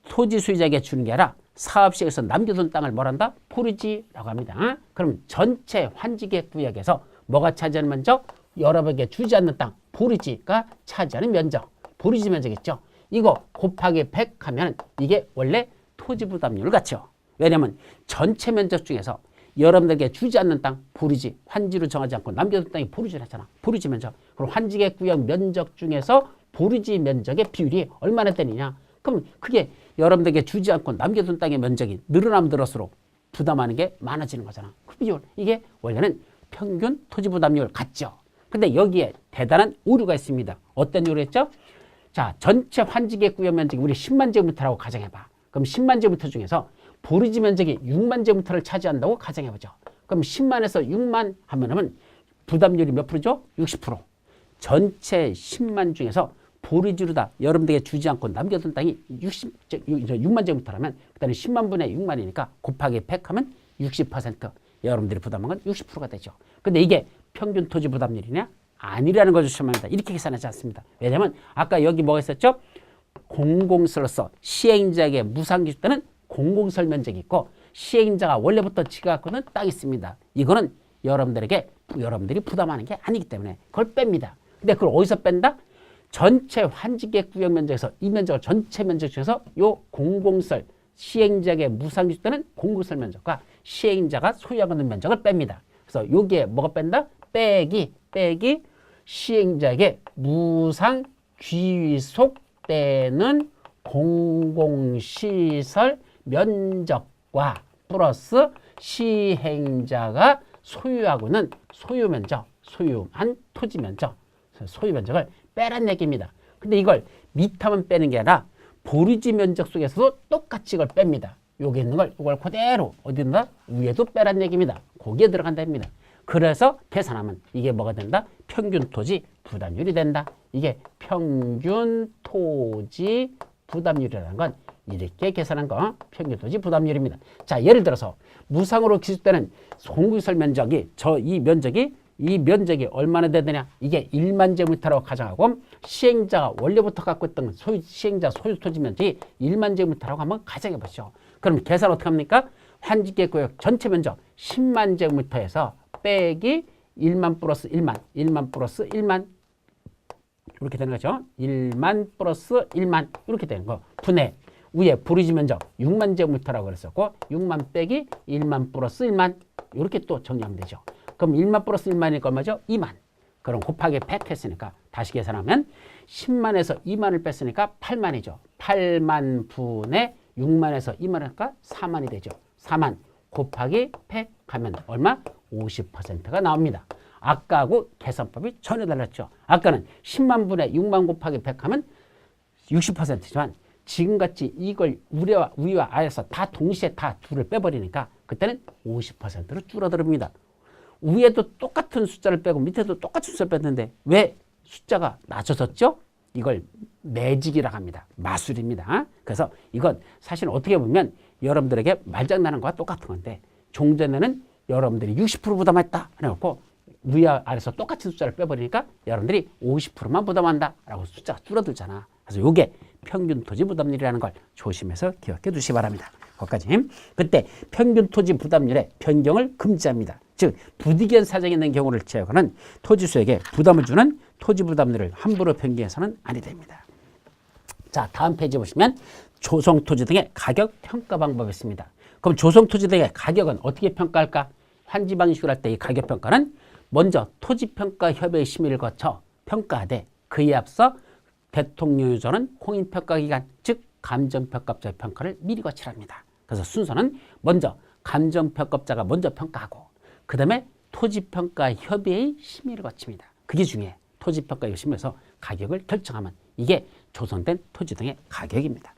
토지 소유자에게 주는 게 아니라 사업시에서 남겨둔 땅을 뭐란다? 보류지라고 합니다. 그럼 전체 환지계획 구역에서 뭐가 차지하는 면적? 여러분에게 주지 않는 땅, 보류지가 차지하는 면적, 보류지 면적 있죠? 이거 곱하기 100 하면 이게 원래 토지 부담률 같죠? 왜냐면 전체 면적 중에서 여러분들에게 주지 않는 땅, 보류지, 환지로 정하지 않고 남겨둔 땅이 보류지를 했잖아. 보류지 면적. 그럼 환지계획 구역 면적 중에서 보류지 면적의 비율이 얼마나 되느냐? 그럼 그게 여러분들에게 주지 않고 남겨둔 땅의 면적이 늘어나면 늘어날수록 부담하는 게 많아지는 거잖아. 그 비율. 이게 원래는 평균 토지 부담률 같죠. 근데 여기에 대단한 오류가 있습니다. 어떤 오류였죠? 자, 전체 환지계획 구역 면적이 우리 10만 제곱미터라고 가정해봐. 그럼 10만 제곱미터 중에서 보류지 면적이 6만 제곱미터를 차지한다고 가정해보죠. 그럼 10만에서 6만 하면은 부담률이 몇 프로죠? 60%. 전체 10만 중에서 보류지로다 여러분들에게 주지 않고 남겨둔 땅이 6만 제곱미터라면 그다음에 10만 분의 6만이니까 곱하기 100 하면 60%. 여러분들이 부담한 건 60%가 되죠. 근데 이게 평균 토지 부담률이냐? 아니라는 걸 주시면 이렇게 계산하지 않습니다. 왜냐하면 아까 여기 뭐가 있었죠? 공공시설로서 시행자에게 무상기수 때는 공공시설 면적이 있고 시행자가 원래부터 지가 갖고 있는 땅이 있습니다. 이거는 여러분들이 부담하는 게 아니기 때문에 그걸 뺍니다. 근데 그걸 어디서 뺀다? 전체 환지계획 구역 면적에서 이 면적을 전체 면적 중에서 요 공공시설 시행자에게 무상기수 때는 공공시설 면적과 시행자가 소유하고 있는 면적을 뺍니다. 그래서 여기에 뭐가 뺀다? 빼기 시행자에게 무상 귀속되는 공공시설 면적과 플러스 시행자가 소유하고 있는 소유한 토지 면적, 소유 면적을 빼란 얘기입니다. 근데 이걸 미터만 빼는 게 아니라 보류지 면적 속에서도 똑같이 이걸 뺍니다. 여기 있는 걸 이걸 그대로 어디다 위에도 빼란 얘기입니다. 거기에 들어간답니다. 그래서 계산하면 이게 뭐가 된다? 평균 토지 부담률이 된다. 이게 평균 토지 부담률이라는 건 이렇게 계산한 거 평균 토지 부담률입니다. 자, 예를 들어서 무상으로 기술되는 공공시설 면적이 이 면적이 얼마나 되느냐? 이게 1만 제곱미터라고 가정하고 시행자가 원래부터 갖고 있던 시행자 소유 토지 면적이 1만 제곱미터라고 한번 가정해 보시죠. 그럼 계산 어떻게 합니까? 환지계획 구역 전체 면적 10만 제곱미터에서 빼기 1만 플러스 1만 플러스 1만 이렇게 되는 거죠. 1만 플러스 1만 이렇게 되는 거. 분해 위에 부르지 면적 6만 제곱미터라고 그랬었고 6만 빼기 1만 플러스 1만 이렇게 또 정리하면 되죠. 그럼 1만 플러스 1만이니까 얼마죠? 2만. 그럼 곱하기 100 했으니까 다시 계산하면 10만에서 2만을 뺐으니까 8만이죠. 8만 분의 6만에서 2만 하니까 4만이 되죠. 4만 곱하기 100 하면 얼마? 50%가 나옵니다. 아까하고 계산법이 전혀 달랐죠. 아까는 10만 분의 6만 곱하기 100 하면 60%지만 지금같이 이걸 위와 아래에서 다 동시에 다 둘을 빼버리니까 그때는 50%로 줄어듭니다. 위에도 똑같은 숫자를 빼고 밑에도 똑같은 숫자를 뺐는데 왜 숫자가 낮아졌죠? 이걸 매직이라고 합니다. 마술입니다. 그래서 이건 사실 어떻게 보면 여러분들에게 말장난한 거와 똑같은 건데 종전에는 여러분들이 60% 부담했다 해놓고 위와 아래에서 똑같은 숫자를 빼버리니까 여러분들이 50%만 부담한다 라고 숫자가 줄어들잖아. 그래서 이게 평균 토지 부담률이라는 걸 조심해서 기억해 두시기 바랍니다. 거기까지. 그때 평균 토지 부담률의 변경을 금지합니다. 즉 부득이한 사정이 있는 경우를 제외하고는 토지수에게 부담을 주는 토지 부담률을 함부로 변경해서는 아니 됩니다. 자, 다음 페이지 보시면 조성토지 등의 가격 평가 방법이 있습니다. 그럼 조성토지 등의 가격은 어떻게 평가할까? 환지 방식으로 할 때 이 가격 평가는 먼저 토지평가협의회 심의를 거쳐 평가하되 그에 앞서 대통령유저는 공인평가기관 즉 감정평가업자의 평가를 미리 거치랍니다. 그래서 순서는 먼저 감정평가업자가 먼저 평가하고 그 다음에 토지평가협의회의 심의를 거칩니다. 그게 중요해. 토지평가협의회 심의에서 가격을 결정하면 이게 조성된 토지 등의 가격입니다.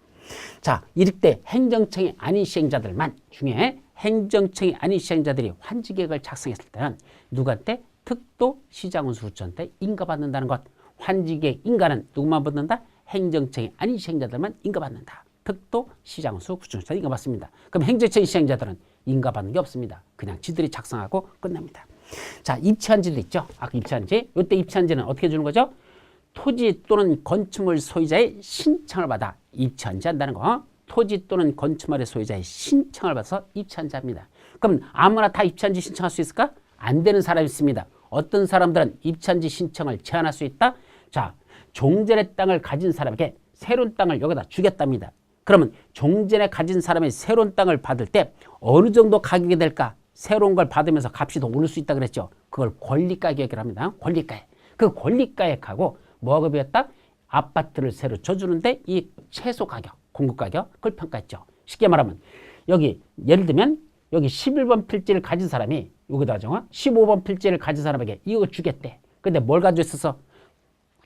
자, 이럴 때 행정청이 아닌 시행자들만 중에 행정청이 아닌 시행자들이 환지계획을 작성했을 때는 누구한테? 특도 시장운수 후천한테 인가받는다는 것. 환지계획 인가는 누구만 받는다? 행정청이 아닌 시행자들만 인가받는다. 특도 시장운수 후천한테 인가받습니다. 그럼 행정청이 시행자들은 인가받는 게 없습니다. 그냥 지들이 작성하고 끝납니다. 자, 입찰한지도 있죠. 아까 입찰한지. 이때 입찰한지는 어떻게 주는 거죠? 토지 또는 건축물 소유자의 신청을 받아 입찰한지 한다는 거. 토지 또는 건축물의 소유자의 신청을 받아서 입찰한지 합니다. 그럼 아무나 다 입찰한지 신청할 수 있을까? 안 되는 사람이 있습니다. 어떤 사람들은 입찰한지 신청을 제한할 수 있다? 자, 종전의 땅을 가진 사람에게 새로운 땅을 여기다 주겠답니다. 그러면 종전에 가진 사람이 새로운 땅을 받을 때 어느 정도 가격이 될까? 새로운 걸 받으면서 값이 더 오를 수 있다 그랬죠. 그걸 권리가격이라고 합니다. 권리가액. 그 권리가액하고 뭐가 비었다? 아파트를 새로 줘주는데 이 최소 가격, 공급 가격, 그걸 평가했죠. 쉽게 말하면 여기 예를 들면 여기 11번 필지를 가진 사람이 여기다 정하 15번 필지를 가진 사람에게 이거 주겠대. 근데 뭘 가지고 있어서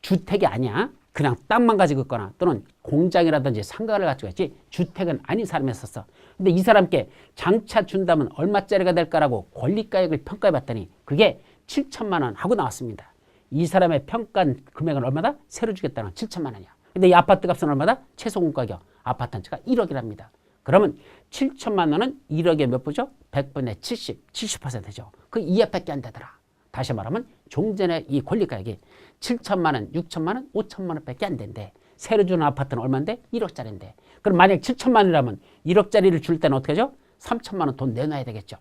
주택이 아니야. 그냥 땅만 가지고 있거나 또는 공장이라든지 상가를 가지고 있지 주택은 아닌 사람이 있었어. 근데 이 사람께 장차 준다면 얼마짜리가 될까라고 권리가액을 평가해 봤더니 그게 7천만 원 하고 나왔습니다. 이 사람의 평가한 금액은 얼마다? 새로 주겠다는 7천만 원이야. 근데 이 아파트 값은 얼마다? 최소 공가격. 아파트 한 채가 1억이랍니다. 그러면 7천만 원은 1억에 몇 부죠? 100분의 70, 70%죠. 그 2억밖에 안 되더라. 다시 말하면 종전의 이 권리가액이 7천만 원, 6천만 원, 5천만 원밖에 안 된대. 새로 주는 아파트는 얼마인데? 1억짜리인데. 그럼 만약 7천만 원이라면 1억짜리를 줄 때는 어떻게 하죠? 3천만 원 돈 내놔야 되겠죠.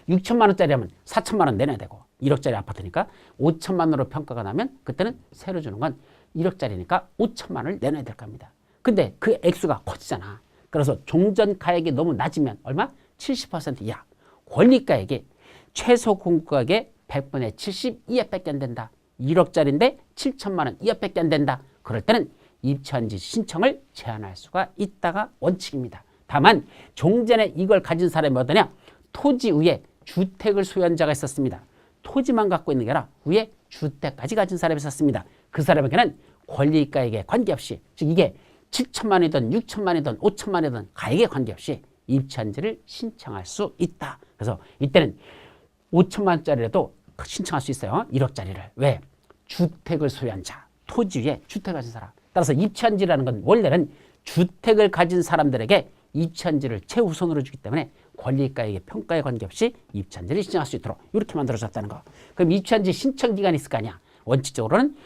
6천만 원짜리라면 4천만 원 내놔야 되고 1억짜리 아파트니까 5천만 원으로 평가가 나면 그때는 새로 주는 건 1억짜리니까 5천만 원을 내놔야 될 겁니다. 근데 그 액수가 커지잖아. 그래서 종전 가액이 너무 낮으면 얼마? 70% 이하. 권리가액이 최소 공급가액의 100분의 70 이하밖에 안 된다. 1억짜리인데 7천만 원 이하밖에 안 된다. 그럴 때는 입찰한지 신청을 제한할 수가 있다가 원칙입니다. 다만 종전에 이걸 가진 사람이 어떠냐? 토지 위에 주택을 소유한 자가 있었습니다. 토지만 갖고 있는 게 아니라 위에 주택까지 가진 사람이 있었습니다. 그 사람에게는 권리가액에 관계없이 즉 이게 7천만 원이든 6천만 원이든 5천만 원이든 가액에 관계없이 입찰한지를 신청할 수 있다. 그래서 이때는 5천만 원짜리라도 신청할 수 있어요. 1억짜리를. 왜? 주택을 소유한 자, 토지 위에 주택을 가진 사람. 따라서 입찰한지라는 건 원래는 주택을 가진 사람들에게 입찰한지를 최우선으로 주기 때문에 권리가액의 평가에 관계없이 입찰한지를 신청할 수 있도록 이렇게 만들어졌다는 거. 그럼 입찰한지 신청 기간이 있을 거 아니야. 원칙적으로는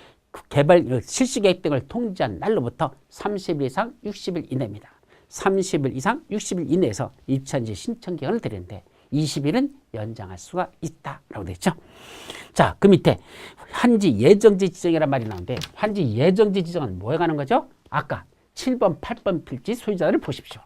개발 실시계획 등을 통지한 날로부터 30일 이상 60일 이내입니다. 30일 이상 60일 이내에서 입찰한지 신청 기간을 드리는데 20일은 연장할 수가 있다라고 되어 있죠. 자, 그 밑에 환지 예정지 지정이란 말이 나오는데 환지 예정지 지정은 뭐에 관한 거죠? 아까 7번, 8번 필지 소유자를 보십시오.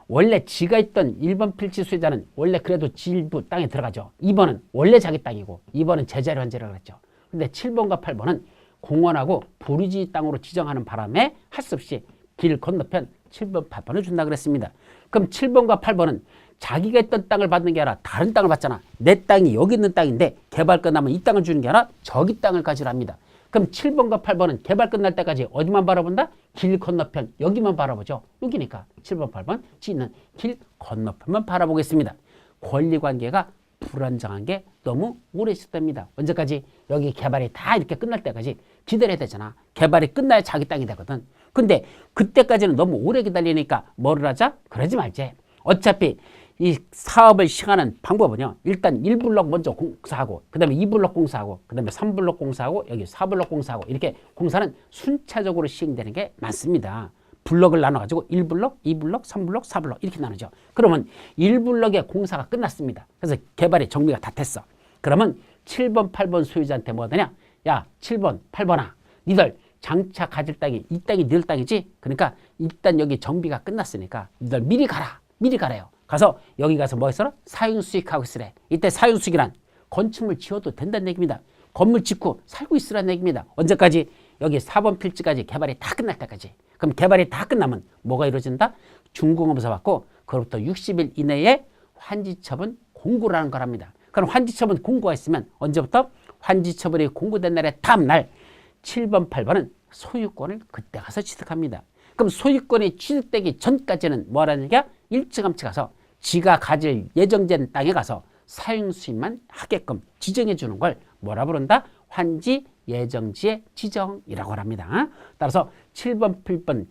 원래 지가 있던 1번 필지 소유자는 원래 그래도 지 일부 땅에 들어가죠. 2번은 원래 자기 땅이고 2번은 제자리 환지라고 그랬죠. 근데 7번과 8번은 공원하고 부르지 땅으로 지정하는 바람에 할 수 없이 길 건너편 7번, 8번을 준다 그랬습니다. 그럼 7번과 8번은 자기가 있던 땅을 받는 게 아니라 다른 땅을 받잖아. 내 땅이 여기 있는 땅인데 개발 끝나면 이 땅을 주는 게 아니라 저기 땅을 가지랍니다. 그럼 7번과 8번은 개발 끝날 때까지 어디만 바라본다? 길 건너편 여기만 바라보죠. 여기니까 7번, 8번 지는 길 건너편만 바라보겠습니다. 권리관계가 불안정한 게 너무 오래 있었답니다. 언제까지? 여기 개발이 다 이렇게 끝날 때까지 기다려야 되잖아. 개발이 끝나야 자기 땅이 되거든. 근데 그때까지는 너무 오래 기다리니까 뭐를 하자? 그러지 말지. 어차피 이 사업을 시행하는 방법은요. 일단 1블럭 먼저 공사하고 그 다음에 2블럭 공사하고 그 다음에 3블럭 공사하고 여기 4블럭 공사하고 이렇게 공사는 순차적으로 시행되는 게 많습니다. 블럭을 나눠가지고 1블럭, 2블럭, 3블럭, 4블럭 이렇게 나누죠. 그러면 1블럭의 공사가 끝났습니다. 그래서 개발이 정비가 다 됐어. 그러면 7번, 8번 소유자한테 뭐 하느냐? 야 7번, 8번아 니들 장차 가질 땅이 이 땅이 네 땅이지? 그러니까 일단 여기 정비가 끝났으니까 니들 미리 가라. 미리 가래요. 가서 여기 가서 뭐 했어라? 사용수익하고 있으래. 이때 사용수익이란 건축물 지어도 된다는 얘기입니다. 건물 짓고 살고 있으라는 얘기입니다. 언제까지? 여기 4번 필지까지 개발이 다 끝날 때까지. 그럼 개발이 다 끝나면 뭐가 이루어진다? 준공업소 받고 그로부터 60일 이내에 환지처분 공고라는 거랍니다. 그럼 환지처분 공고가 있으면 언제부터? 환지처분이 공고된 날의 다음 날 7번, 8번은 소유권을 그때 가서 취득합니다. 그럼 소유권이 취득되기 전까지는 뭐라는 얘기야? 일찌감치 가서 지가 가질 예정된 땅에 가서 사용수익만 하게끔 지정해 주는 걸 뭐라 부른다? 환지 예정지의 지정이라고 합니다. 따라서 7번,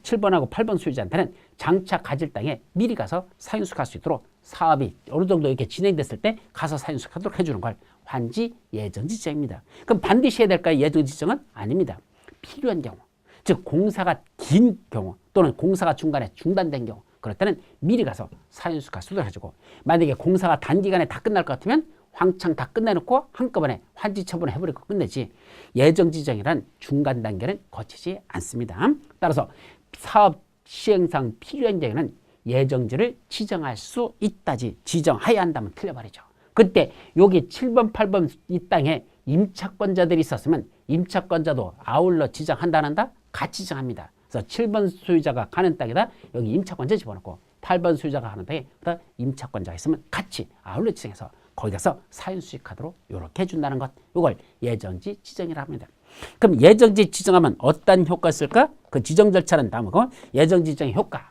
7번하고 8번 소유자한테는 장차 가질 땅에 미리 가서 사용수익할 수 있도록 사업이 어느 정도 이렇게 진행됐을 때 가서 사용수익하도록 해주는 걸 환지 예정지 지정입니다. 그럼 반드시 해야 될까요? 예정지 지정은 아닙니다. 필요한 경우, 즉 공사가 긴 경우 또는 공사가 중간에 중단된 경우 그럴 때는 미리 가서 사용수익할 수 있도록 해주고 만약에 공사가 단기간에 다 끝날 것 같으면 황창 다 끝내놓고 한꺼번에 환지 처분을 해버리고 끝내지 예정지정이란 중간 단계는 거치지 않습니다. 따라서 사업 시행상 필요한 경우는 예정지를 지정할 수 있다지 지정해야 한다면 틀려버리죠. 그때 여기 7번, 8번 이 땅에 임차권자들이 있었으면 임차권자도 아울러 지정한다? 같이 지정합니다. 그래서 7번 소유자가 가는 땅에다 여기 임차권자 집어넣고 8번 소유자가 가는 땅에 임차권자가 있으면 같이 아울러 지정해서 거기 가서 사용수익하도록 이렇게 해준다는 것. 이걸 예정지 지정이라고 합니다. 그럼 예정지 지정하면 어떤 효과가 있을까? 그 지정 절차는 다음이고 예정지 지정의 효과.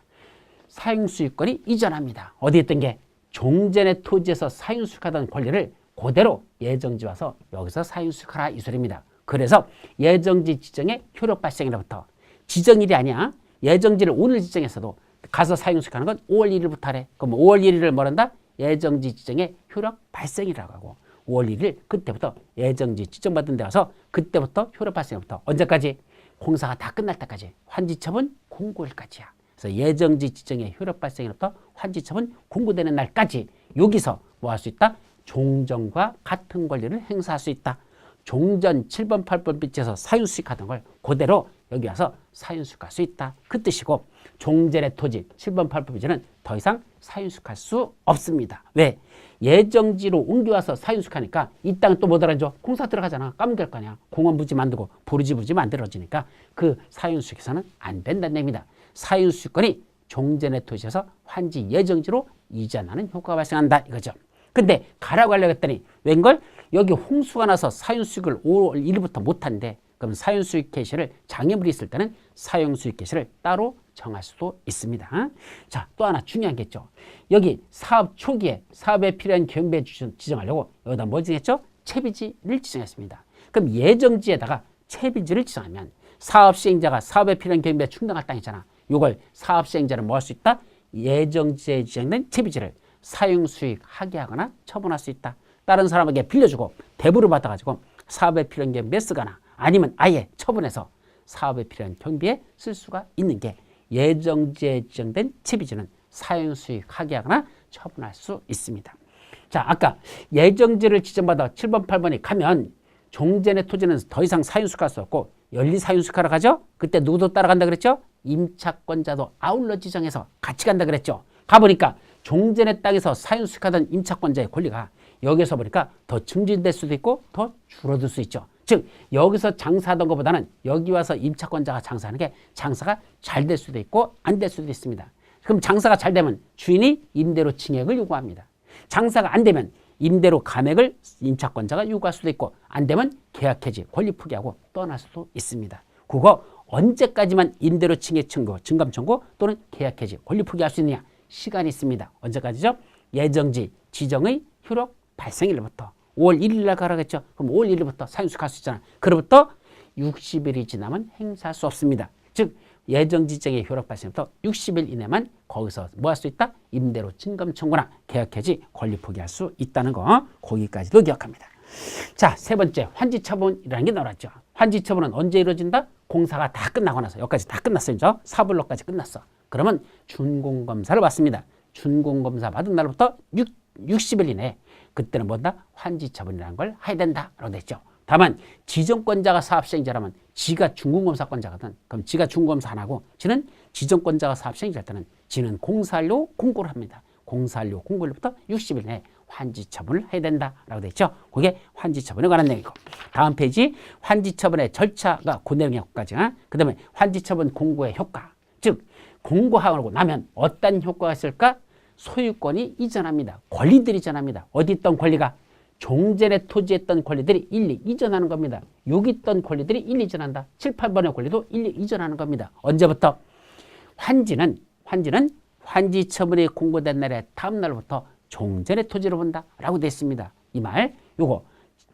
사용수익권이 이전합니다. 어디에 있던 게 종전의 토지에서 사용수익하던 권리를 그대로 예정지 와서 여기서 사용수익하라 이 소리입니다. 그래서 예정지 지정의 효력 발생일부터 지정일이 아니야. 예정지를 오늘 지정했어도 가서 사용수익하는 건 5월 1일부터 하래. 그럼 5월 1일을 뭐란다? 예정지 지정의 효력 발생이라고 하고 5월 1일 그때부터 예정지 지정받은 데 와서 그때부터 효력 발생부터 언제까지? 공사가 다 끝날 때까지 환지처분 공고일까지야. 그래서 예정지 지정의 효력 발생부터 환지처분 공고되는 날까지 여기서 뭐 할 수 있다? 종전과 같은 권리를 행사할 수 있다. 종전 7번, 8번 빛에서 사용수익하던 걸 그대로 여기 와서 사용수익할 수 있다. 그 뜻이고 종전의 토지 7번, 8번 빛에는 더 이상 사용수익할 수 없습니다. 왜? 예정지로 옮겨와서 사용수익하니까 이 땅은 또 뭐 들어가죠? 공사 들어가잖아. 까면 될 거 아니야. 공원 부지 만들고 부르지 만들어지니까 그 사용수익에서는 안 된다는 얘기입니다. 사용수익권이 종전의 토지에서 환지 예정지로 이전하는 효과가 발생한다 이거죠. 근데 가라고 하려고 했더니 웬걸? 여기 홍수가 나서 사용수익을 5월 1일부터 못한대. 그럼 사용수익 개시를 장애물이 있을 때는 사용수익 개시를 따로 정할 수도 있습니다. 자, 또 하나 중요한 게 있죠. 여기 사업 초기에 사업에 필요한 경비에 지정하려고 여기다 뭐 지정했죠? 채비지를 지정했습니다. 그럼 예정지에다가 채비지를 지정하면 사업 시행자가 사업에 필요한 경비에 충당할 땅이잖아. 이걸 사업 시행자는 뭐 할 수 있다? 예정지에 지정된 채비지를 사용수익 하게하거나 처분할 수 있다. 다른 사람에게 빌려주고 대부를 받아가지고 사업에 필요한 경비에 쓰거나 아니면 아예 처분해서 사업에 필요한 경비에 쓸 수가 있는 게 예정지에 지정된 채비지는 사용수익 하게하거나 처분할 수 있습니다. 자, 아까 예정지를 지정받아 7번, 8번이 가면 종전의 토지는 더 이상 사용수익할 수 없고 연리 사용수익하러 가죠? 그때 누구도 따라간다 그랬죠? 임차권자도 아울러 지정해서 같이 간다 그랬죠. 가보니까 종전의 땅에서 사용수익하던 임차권자의 권리가 여기서 보니까 더 증진될 수도 있고 더 줄어들 수 있죠. 즉 여기서 장사하던 것보다는 여기 와서 임차권자가 장사하는 게 장사가 잘 될 수도 있고 안 될 수도 있습니다. 그럼 장사가 잘 되면 주인이 임대료 증액을 요구합니다. 장사가 안 되면 임대료 감액을 임차권자가 요구할 수도 있고 안 되면 계약 해지, 권리 포기하고 떠날 수도 있습니다. 그거 언제까지만 임대료 증액 청구, 증감 청구 또는 계약 해지, 권리 포기할 수 있느냐? 시간이 있습니다. 언제까지죠? 예정지 지정의 효력 발생일부터 5월 1일 날 가라겠죠. 그럼 5월 1일부터 사용수익할 수 있잖아. 그로부터 60일이 지나면 행사할 수 없습니다. 즉 예정 지정의 효력 발생부터 60일 이내만 거기서 뭐 할 수 있다? 임대료 증감 청구나 계약 해지, 권리 포기할 수 있다는 거 거기까지도 기억합니다. 자, 세 번째 환지처분이라는 게 나왔죠. 환지처분은 언제 이루어진다? 공사가 다 끝나고 나서 여기까지 다 끝났어요. 사불로까지 끝났어. 그러면 준공검사를 받습니다. 준공검사 받은 날부터 60일 이내 그때는 뭔다? 환지처분이라는 걸 해야 된다라고 됐죠. 다만 지정권자가 사업시행자라면 지가 준공검사권자거든. 그럼 지가 준공검사 안 하고 지는 지정권자가 사업시행자일 때는 지는 공사한료 공고를 합니다. 공사한료 공고일부터 60일 내에 환지처분을 해야 된다라고 됐죠. 그게 환지처분에 관한 내용이고 다음 페이지 환지처분의 절차가 그 내용이까지. 그 다음에 환지처분 공고의 효과. 즉 공고하고 나면 어떤 효과가 있을까? 소유권이 이전합니다. 권리들이 이전합니다. 어디 있던 권리가? 종전의 토지에 있던 권리들이 일리 이전하는 겁니다. 여기 있던 권리들이 일리 이전한다. 7, 8번의 권리도 일리 이전하는 겁니다. 언제부터? 환지는 환지처분이 공고된 날의 다음 날부터 종전의 토지로 본다 라고 되어 있습니다. 이 말 요거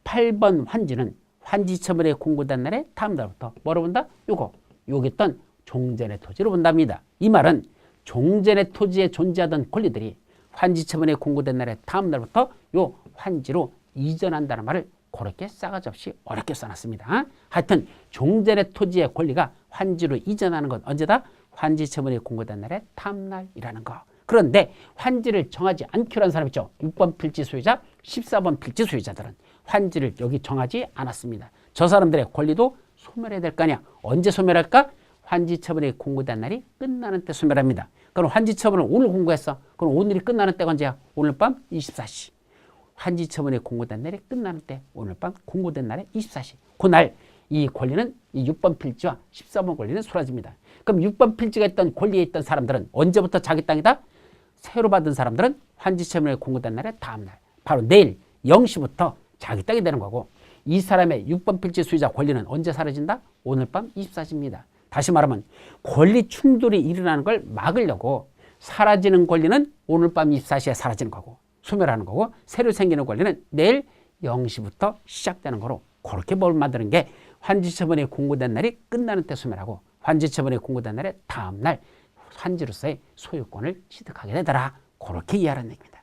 8번 환지는 환지처분이 공고된 날의 다음 날부터 뭐로 본다? 요거 여기 있던 종전의 토지로 본답니다. 이 말은 종전의 토지에 존재하던 권리들이 환지처분이 공고된 날의 다음 날부터 요 환지로 이전한다는 말을 그렇게 싸가지 없이 어렵게 써놨습니다. 하여튼 종전의 토지의 권리가 환지로 이전하는 건 언제다? 환지처분이 공고된 날의 다음 날이라는 거. 그런데 환지를 정하지 않기로 한 사람 있죠. 6번 필지 소유자, 14번 필지 소유자들은 환지를 여기 정하지 않았습니다. 저 사람들의 권리도 소멸해야 될 거 아니야. 언제 소멸할까? 환지처분이 공고된 날이 끝나는 때 소멸합니다. 그럼 환지처분을 오늘 공고했어. 그럼 오늘이 끝나는 때가 언제야? 오늘 밤 24시. 환지처분이 공고된 날이 끝나는 때 오늘 밤 공고된 날에 24시. 그날 이 권리는 이 6번 필지와 14번 권리는 사라집니다. 그럼 6번 필지가 있던 권리에 있던 사람들은 언제부터 자기 땅이다? 새로 받은 사람들은 환지처분이 공고된 날의 다음 날. 바로 내일 0시부터 자기 땅이 되는 거고 이 사람의 6번 필지 소유자 권리는 언제 사라진다? 오늘 밤 24시입니다. 다시 말하면 권리 충돌이 일어나는 걸 막으려고 사라지는 권리는 오늘 밤 24시에 사라지는 거고 소멸하는 거고 새로 생기는 권리는 내일 0시부터 시작되는 거로 그렇게 뭘 만드는 게 환지처분이 공고된 날이 끝나는 때 소멸하고 환지처분이 공고된 날의 다음 날 환지로서의 소유권을 취득하게 되더라. 그렇게 이해하라는 얘기입니다.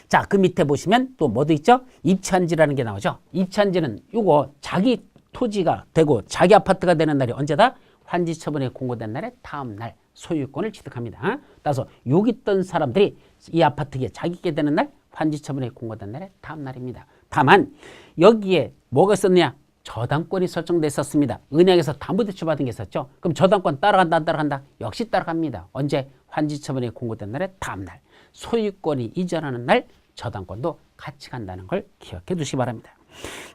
자, 그 밑에 보시면 또 뭐도 있죠? 입찬지라는 게 나오죠. 입찬지는 요거 자기 토지가 되고 자기 아파트가 되는 날이 언제다? 환지처분이 공고된 날의 다음 날 소유권을 취득합니다. 따라서 여기 있던 사람들이 이 아파트에 자기게 되는 날 환지처분이 공고된 날의 다음 날입니다. 다만 여기에 뭐가 있었느냐? 저당권이 설정돼 있었습니다. 은행에서 담보대출 받은 게 있었죠. 그럼 저당권 따라간다 안 따라간다? 역시 따라갑니다. 언제? 환지처분이 공고된 날의 다음 날 소유권이 이전하는 날 저당권도 같이 간다는 걸 기억해 두시기 바랍니다.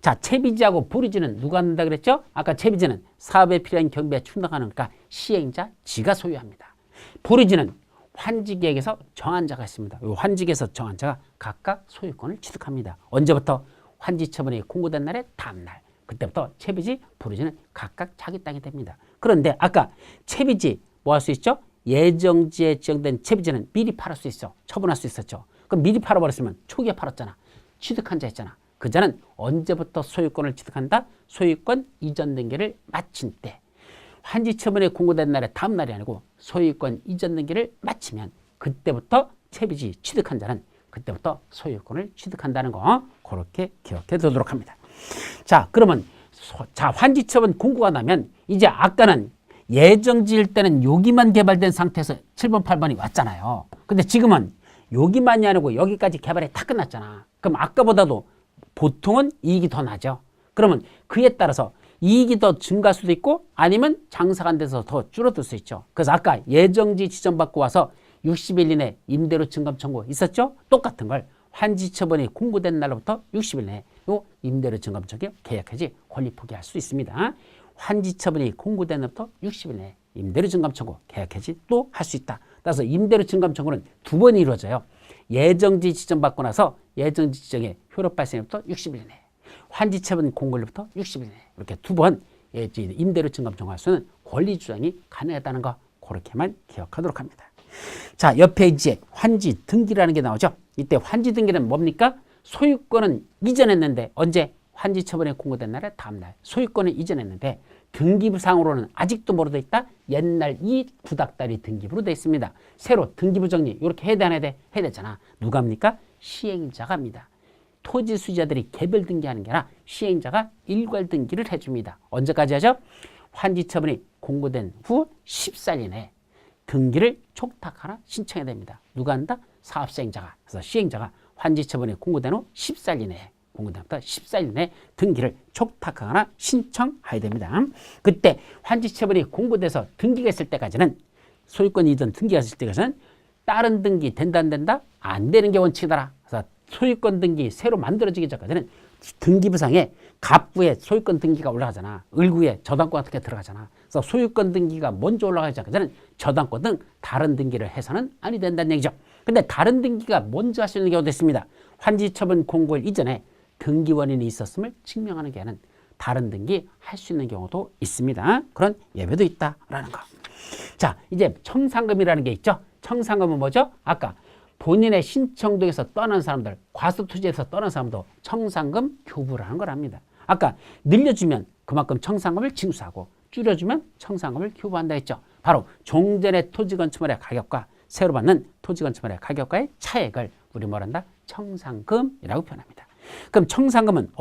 자, 채비지하고 불이지는 누가 한다 그랬죠? 아까 채비지는 사업에 필요한 경비에 충당하는 거니까 시행자 지가 소유합니다. 불이지는 환지계획에서 정한 자가 있습니다. 이 환지계획에서 정한 자가 각각 소유권을 취득합니다. 언제부터? 환지처분이 공고된 날의 다음 날. 그때부터 채비지, 불이지는 각각 자기 땅이 됩니다. 그런데 아까 채비지 뭐 할 수 있죠? 예정지에 지정된 채비지는 미리 팔을 수 있어. 처분할 수 있었죠. 그럼 미리 팔아버렸으면 초기에 팔았잖아. 취득한 자 있잖아. 그 자는 언제부터 소유권을 취득한다? 소유권 이전 등기를 마친 때. 환지처분이 공고된 날의 다음 날이 아니고 소유권 이전 등기를 마치면 그때부터 채비지 취득한 자는 그때부터 소유권을 취득한다는 거 그렇게 기억해 두도록 합니다. 자, 그러면 환지처분 공고가 나면 이제 아까는 예정지일 때는 여기만 개발된 상태에서 7번, 8번이 왔잖아요. 근데 지금은 여기만이 아니고 여기까지 개발이 다 끝났잖아. 그럼 아까보다도 보통은 이익이 더 나죠. 그러면 그에 따라서 이익이 더 증가할 수도 있고 아니면 장사가 안 돼서 더 줄어들 수 있죠. 그래서 아까 예정지 지정받고 와서 60일 이내 임대료 증감 청구 있었죠? 똑같은 걸 환지 처분이 공고된 날로부터 60일 내에 요 임대료 증감 청구 계약해지 권리 포기할 수 있습니다. 환지 처분이 공고된 날부터 60일 내에 임대료 증감 청구 계약해지 또 할 수 있다. 따라서 임대료 증감 청구는 두 번이 이루어져요. 예정지 지정받고 나서 예정지 지정의 효력 발생부터 60일 내에 환지 처분 공고일부터 60일 내에 이렇게 두 번 임대료 증감 청구할 수는 권리 주장이 가능하다는 거 그렇게만 기억하도록 합니다. 자, 옆 페이지에 환지 등기라는 게 나오죠. 이때 환지 등기는 뭡니까? 소유권은 이전했는데 언제? 환지 처분이 공고된 날에 다음 날 소유권은 이전했는데 등기부상으로는 아직도 뭐로 돼 있다? 옛날 이 구닥다리 등기부로 돼 있습니다. 새로 등기부 정리 이렇게 해야 돼 안 해야 돼? 해야 되잖아. 누가 합니까? 시행자가 합니다. 토지 수자들이 개별 등기하는 게 아니라 시행자가 일괄 등기를 해줍니다. 언제까지 하죠? 환지 처분이 공고된 후 14일 이내에 등기를 촉탁하나 신청해야 됩니다. 누가 한다? 사업시행자가. 그래서 시행자가 환지 처분이 공고된 후 14일 이내에 공고된부터 14일 내에 등기를 촉탁하거나 신청해야 됩니다. 그때 환지 처분이 공고돼서 등기가 있을 때까지는 소유권 이전 등기가 있을 때까지는 다른 등기 된다 안 된다? 안 되는 게 원칙이다. 그래서 소유권 등기 새로 만들어지기 전까지는 등기부상에 갑구에 소유권 등기가 올라가잖아. 을구에 저당권 같은 게 들어가잖아. 그래서 소유권 등기가 먼저 올라가기 전까지는 저당권 등 다른 등기를 해서는 아니 된다는 얘기죠. 근데 다른 등기가 먼저 할 수 있는 경우도 있습니다. 환지 처분 공고일 이전에 등기 원인이 있었음을 증명하는 게 아닌 다른 등기 할 수 있는 경우도 있습니다. 그런 예외도 있다라는 거. 자, 이제 청산금이라는 게 있죠. 청산금은 뭐죠? 아까 본인의 신청도에서 떠난 사람들, 과수토지에서 떠난 사람도 청산금 교부라는 걸 합니다. 아까 늘려주면 그만큼 청산금을 징수하고 줄여주면 청산금을 교부한다 했죠. 바로 종전의 토지 건축물의 가격과 새로 받는 토지 건축물의 가격과의 차액을 우리 뭐란다? 청산금이라고 표현합니다. 그럼 청산금은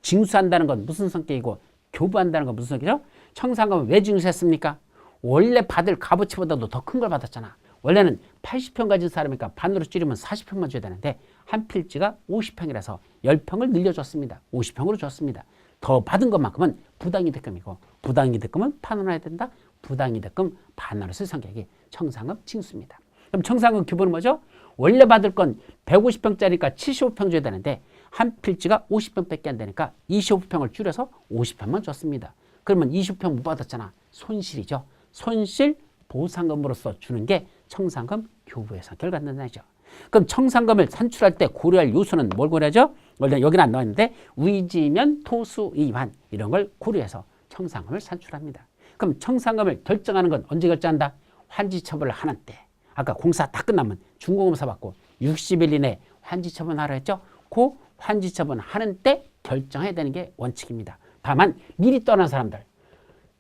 징수한다는 건 무슨 성격이고 교부한다는 건 무슨 성격이죠? 청산금은 왜 징수했습니까? 원래 받을 값어치보다도 더 큰 걸 받았잖아. 원래는 80평 가진 사람이니까 반으로 줄이면 40평만 줘야 되는데 한 필지가 50평이라서 10평을 늘려줬습니다. 50평으로 줬습니다. 더 받은 것만큼은 부당이득금이고 부당이득금은 판원해야 된다. 부당이득금 반환을 쓸 성격이 청산금 징수입니다. 그럼 청산금 규모는 뭐죠? 원래 받을 건 150평짜리니까 75평 줘야 되는데 한 필지가 50평밖에 안 되니까 25평을 줄여서 50평만 줬습니다. 그러면 20평 못 받았잖아. 손실이죠. 손실 보상금으로서 주는 게 청산금 교부의 성격을 갖는 거죠. 그럼 청산금을 산출할 때 고려할 요소는 뭘 고려하죠? 원래 여기는 안 나와 있는데 위지면 토수 이환 이런 걸 고려해서 청산금을 산출합니다. 그럼 청산금을 결정하는 건 언제 결정한다? 환지 처분을 하는 때. 아까 공사 다 끝나면 준공검사 받고 60일 이내에 환지 처분하라 했죠? 그 환지 처분하는 때 결정해야 되는 게 원칙입니다. 다만 미리 떠난 사람들,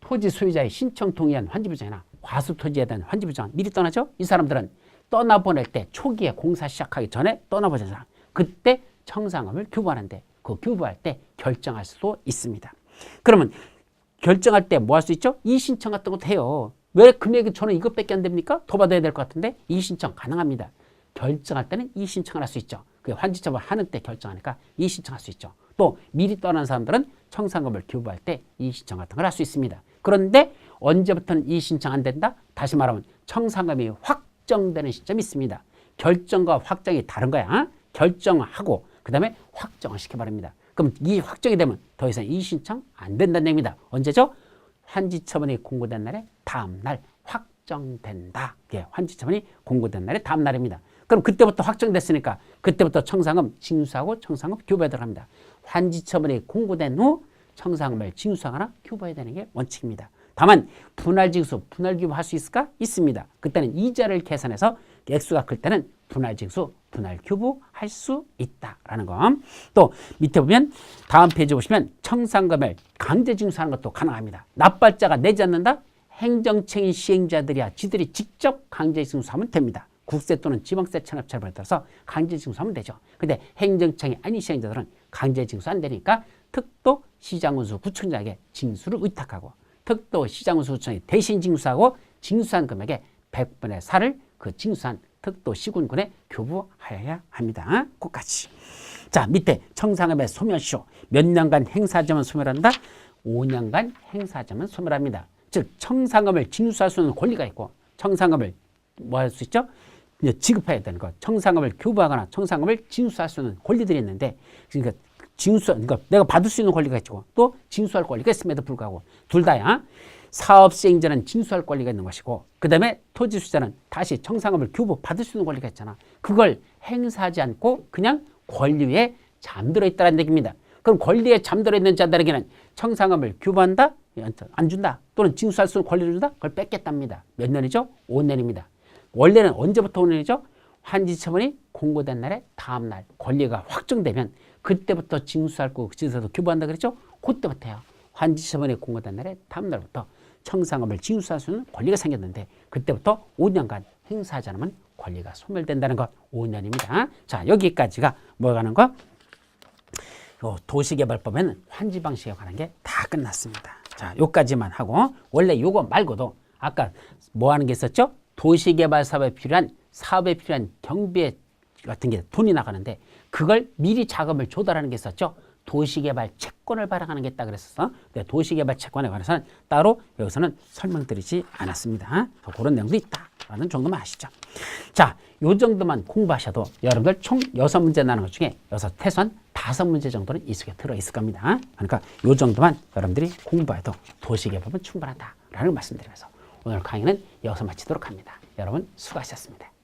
토지 소유자의 신청 동의한 환지부정이나 과수토지에 대한 환지부정 미리 떠나죠? 이 사람들은 떠나보낼 때 초기에 공사 시작하기 전에 떠나보낸 사람, 그때 청산금을 교부하는데 그 교부할 때 결정할 수도 있습니다. 그러면 결정할 때 뭐 할 수 있죠? 이의신청 같은 것도 해요. 왜 금액이 저는 이것밖에 안 됩니까? 더 받아야 될 것 같은데 이의신청 가능합니다. 결정할 때는 이의신청을 할 수 있죠. 그 환지처분 하는 때 결정하니까 이의신청할 수 있죠. 또 미리 떠난 사람들은 청산금을 교부할 때 이의신청 같은 걸 할 수 있습니다. 그런데 언제부터는 이의신청 안 된다? 다시 말하면 청산금이 확정되는 시점이 있습니다. 결정과 확정이 다른 거야. 결정하고 그 다음에 확정을 시켜버립니다. 그럼 이 확정이 되면 더 이상 이의신청 안 된다는 얘기입니다. 언제죠? 환지처분이 공고된 날에 다음 날 확정된다. 예, 환지처분이 공고된 날에 다음 날입니다. 그럼 그때부터 확정됐으니까 그때부터 청산금 징수하고 청산금 교부에 들어갑니다. 환지처분이 공고된 후 청산금을 징수하거나 교부해야 되는 게 원칙입니다. 다만 분할징수, 분할교부할 수 있을까? 있습니다. 그때는 이자를 계산해서 액수가 클 때는 분할징수, 분할교부할 수 있다라는 거. 또 밑에 보면 다음 페이지 보시면 청산금을 강제징수하는 것도 가능합니다. 납발자가 내지 않는다? 행정처인 시행자들이야 지들이 직접 강제징수하면 됩니다. 국세 또는 지방세 체납처분에 따라서 강제징수하면 되죠. 근데 행정청이 아닌 시행자들은 강제징수 안 되니까 특도 시장운수 구청장에게 징수를 의탁하고 특도 시장운수 구청이 대신 징수하고 징수한 금액의 100분의 4를 그 징수한 특도 시군군에 교부하여야 합니다. 끝까지. 자, 밑에 청산금의 소멸시효 몇 년간 행사지만 소멸한다. 5년간 행사하자면 소멸합니다. 즉 청산금을 징수할 수 있는 권리가 있고 청산금을 뭐 할 수 있죠? 지급해야 되는 것. 청산금을 교부하거나 청산금을 징수할 수 있는 권리들이 있는데 그러니까 그러니까 내가 받을 수 있는 권리가 있고 또 징수할 권리가 있음에도 불구하고 둘 다야. 사업 시행자는 징수할 권리가 있는 것이고 그 다음에 토지 수자는 다시 청산금을 교부 받을 수 있는 권리가 있잖아. 그걸 행사하지 않고 그냥 권리에 잠들어 있다는 얘기입니다. 그럼 권리에 잠들어 있는 자들에게는 청산금을 교부한다? 안 준다? 또는 징수할 수 있는 권리를 준다? 그걸 뺏겠답니다. 몇 년이죠? 5년입니다. 원래는 언제부터 5년이죠? 환지처분이 공고된 날의 다음 날 권리가 확정되면 그때부터 징수할 거고 징수도 교부한다 그랬죠? 그때부터요. 환지처분이 공고된 날의 다음 날부터 청산금을 징수할 수 있는 권리가 생겼는데 그때부터 5년간 행사하지 않으면 권리가 소멸된다는 것 5년입니다. 자 여기까지가 뭐가 하는 거? 도시개발법에는 환지 방식에 관한 게 다 끝났습니다. 자 요까지만 하고 원래 요거 말고도 아까 뭐 하는 게 있었죠? 도시개발 사업에 필요한 경비 같은 게 돈이 나가는데 그걸 미리 자금을 조달하는 게 있었죠. 도시개발 채권을 발행하는 게 있다 그랬었어. 도시개발 채권에 관해서는 따로 여기서는 설명드리지 않았습니다. 그런 내용도 있다라는 정도만 아시죠. 자, 요 정도만 공부하셔도 여러분들 총 6문제 나는 것 중에 최소한 5문제 정도는 이 속에 들어있을 겁니다. 그러니까 요 정도만 여러분들이 공부해도 도시개발은 충분하다라는 걸 말씀드리면서 오늘 강의는 여기서 마치도록 합니다. 여러분 수고하셨습니다.